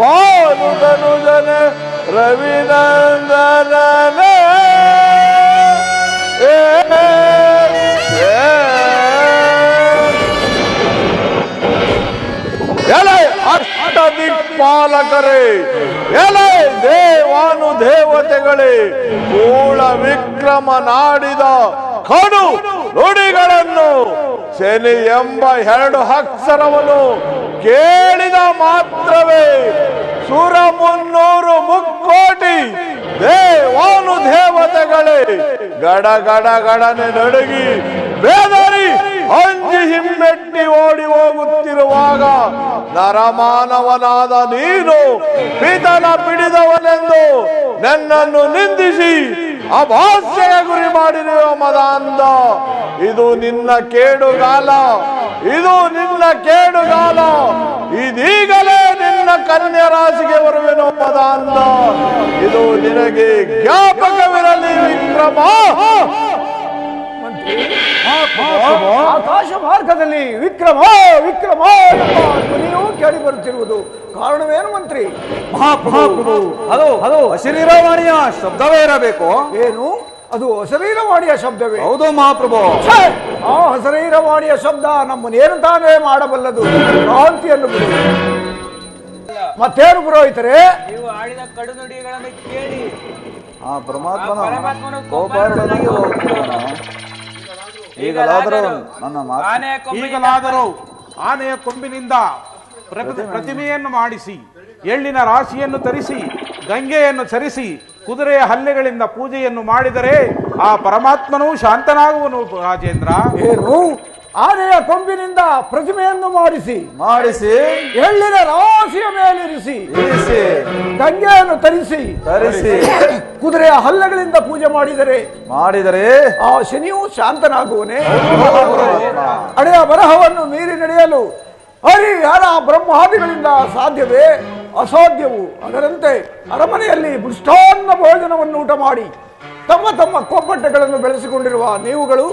ಭಾನುಧನುಜನೆ ರವಿನಂದನನೆ. ಎಲೆ ಅಷ್ಟ ದಿಕ್ಪಾಲಕರೇ, ಎಲೆ ದೇವಾನು ದೇವತೆಗಳೇ, ಕೂಳ ವಿಕ್ರಮ ನಾಡಿದ ಕಡು ನುಡಿಗಳನ್ನು, ಶನಿ ಎಂಬ 2 ಅಕ್ಷರವನ್ನು ಕೇಳಿದ ಮಾತ್ರವೇ ಸುರ 300 ಮುಕ್ಕೋಟಿ ದೇವಾನು ದೇವತೆಗಳೇ ಗಡ ಗಡ ಗಡನೆ ನಡುಗಿ ಬೇದರಿ ಅಂಜಿ ಹಿಮ್ಮೆಟ್ಟಿ ಓಡಿ ಹೋಗುತ್ತಿರುವಾಗ ನರಮಾನವನಾದ ನೀನು ಪಿತನ ಪಿಡಿದವನೆಂದು ನನ್ನನ್ನು ನಿಂದಿಸಿ ಅಭಾಸ್ಯಗೆ ಗುರಿ ಮಾಡಿರುವ ಮದಾಂಧ. ಇದು ನಿನ್ನ ಕೇಡುಗಾಲ, ಇದು ನಿನ್ನ ಕೇಡುಗಾಲ. ಇದೀಗಲೇ ನಿನ್ನ ಕನ್ಯಾ ರಾಶಿಗೆ ಬರುವೆನೋ ಮದಾಂಧ. ಇದು ನಿನಗೆ ಜ್ಞಾಪಕವಿರಲಿ ವಿಕ್ರಮ. ಆಕಾಶ ಮಾರ್ಗದಲ್ಲಿ ವಿಕ್ರಮ ವಿಕ್ರಮ ಎಂಬ ಧ್ವನಿಯೂ ಕೇಳಿ ಬರುತ್ತಿರುವುದು ಕಾರಣವೇನು ಮಂತ್ರಿ? ಮಹಾಪ್ರಭು, ಅದು ಅಶರೀರವಾಣಿಯ ಶಬ್ದವೇ ಇರಬೇಕು. ಏನು ಅದು ಅಶರೀರವಾಣಿಯ ಶಬ್ದವೇ? ಹೌದು ಮಹಾಪ್ರಭು. ಆ ಅಶರೀರವಾಣಿಯ ಶಬ್ದ ನಮ್ಮನ್ನೇನು ತಾನೇ ಮಾಡಬಲ್ಲದು? ಕ್ರಾಂತಿಯನ್ನು ಬಿಡು. ಮತ್ತೇನು ಪುರೋಹಿತರೆ? ನೀವು ಆಡಿದ ಕಡು ನುಡಿಗಳನ್ನು ಕೇಳಿ ಆ ಪರಮಾತ್ಮನ ಪರಮಾತ್ಮನು ಕೋಪಾರೂಢನಾಗಿ ಹೋಗ್ತಾನೆ. ಈಗಲಾದರೂ ನನ್ನ ಈಗಲಾದರೂ ಆನೆಯ ಕೊಂಬಿನಿಂದ ಪ್ರತಿಮೆಯನ್ನು ಮಾಡಿಸಿ, ಎಳ್ಳಿನ ರಾಶಿಯನ್ನು ತರಿಸಿ, ಗಂಗೆಯನ್ನು ಸರಿಸಿ, ಕುದುರೆಯ ಹಲ್ಲೆಗಳಿಂದ ಪೂಜೆಯನ್ನು ಮಾಡಿದರೆ ಆ ಪರಮಾತ್ಮನು ಶಾಂತನಾಗುವನು ರಾಜೇಂದ್ರ. ಏನು? ಆನೆಯ ಕೊಂಬಿನಿಂದ ಪ್ರತಿಮೆಯನ್ನು ಮಾಡಿಸಿ ಎಳ್ಳಿನ ರಾಶಿಯ ಮೇಲಿರಿಸಿ, ಗಂಗೆಯನ್ನು ತರಿಸಿ ಕುದುರೆಯ ಹಲ್ಲಗಳಿಂದ ಪೂಜೆ ಮಾಡಿದರೆ ಆ ಶನಿಯು ಶಾಂತನಾಗುವನೇ? ಹಳೆಯ ಬರಹವನ್ನು ಮೀರಿ ನಡೆಯಲು ಹರಿಹರ ಬ್ರಹ್ಮಾದಿಗಳಿಂದ ಸಾಧ್ಯವೇ? ಅಸಾಧ್ಯವು. ಅದರಂತೆ ಅರಮನೆಯಲ್ಲಿ ಮೃಷ್ಟಾನ್ನ ಭೋಜನವನ್ನು ಊಟ ಮಾಡಿ ತಮ್ಮ ತಮ್ಮ ಕೊಬ್ಬಟ್ಟೆಗಳನ್ನು ಬೆಳೆಸಿಕೊಂಡಿರುವ ನೀವುಗಳು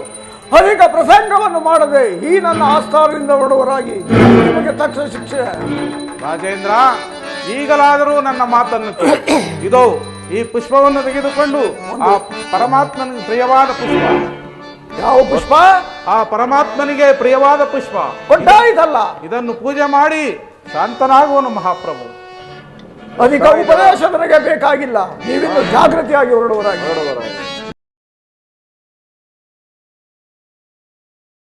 ಅಧಿಕ ಪ್ರಸಂಗವನ್ನು ಮಾಡದೆ ಈ ನನ್ನ ಆಸ್ಥಾನದಿಂದ ಹೊರಡುವರಾಗಿ ನಿಮಗೆ ತಕ್ಷಣ ಶಿಕ್ಷೆ. ರಾಜೇಂದ್ರ, ಈಗಲಾದರೂ ನನ್ನ ಮಾತನ್ನು ಇದೋ ಈ ಪುಷ್ಪವನ್ನು ತೆಗೆದುಕೊಂಡು ಆ ಪರಮಾತ್ಮನಿಗೆ ಪ್ರಿಯವಾದ ಪುಷ್ಪ. ಯಾವ ಪುಷ್ಪ? ಆ ಪರಮಾತ್ಮನಿಗೆ ಪ್ರಿಯವಾದ ಪುಷ್ಪ ಕೊಟ್ಟಾಯಿತಲ್ಲ. ಇದನ್ನು ಪೂಜೆ ಮಾಡಿ ಶಾಂತನಾಗುವನು ಮಹಾಪ್ರಭು. ಅಧಿಕ ಉಪದೇಶ ನನಗೆ ಬೇಕಾಗಿಲ್ಲ. ನೀವಿನ್ನು ಜಾಗೃತಿಯಾಗಿ ಹೊರಡುವರಾಗಿ.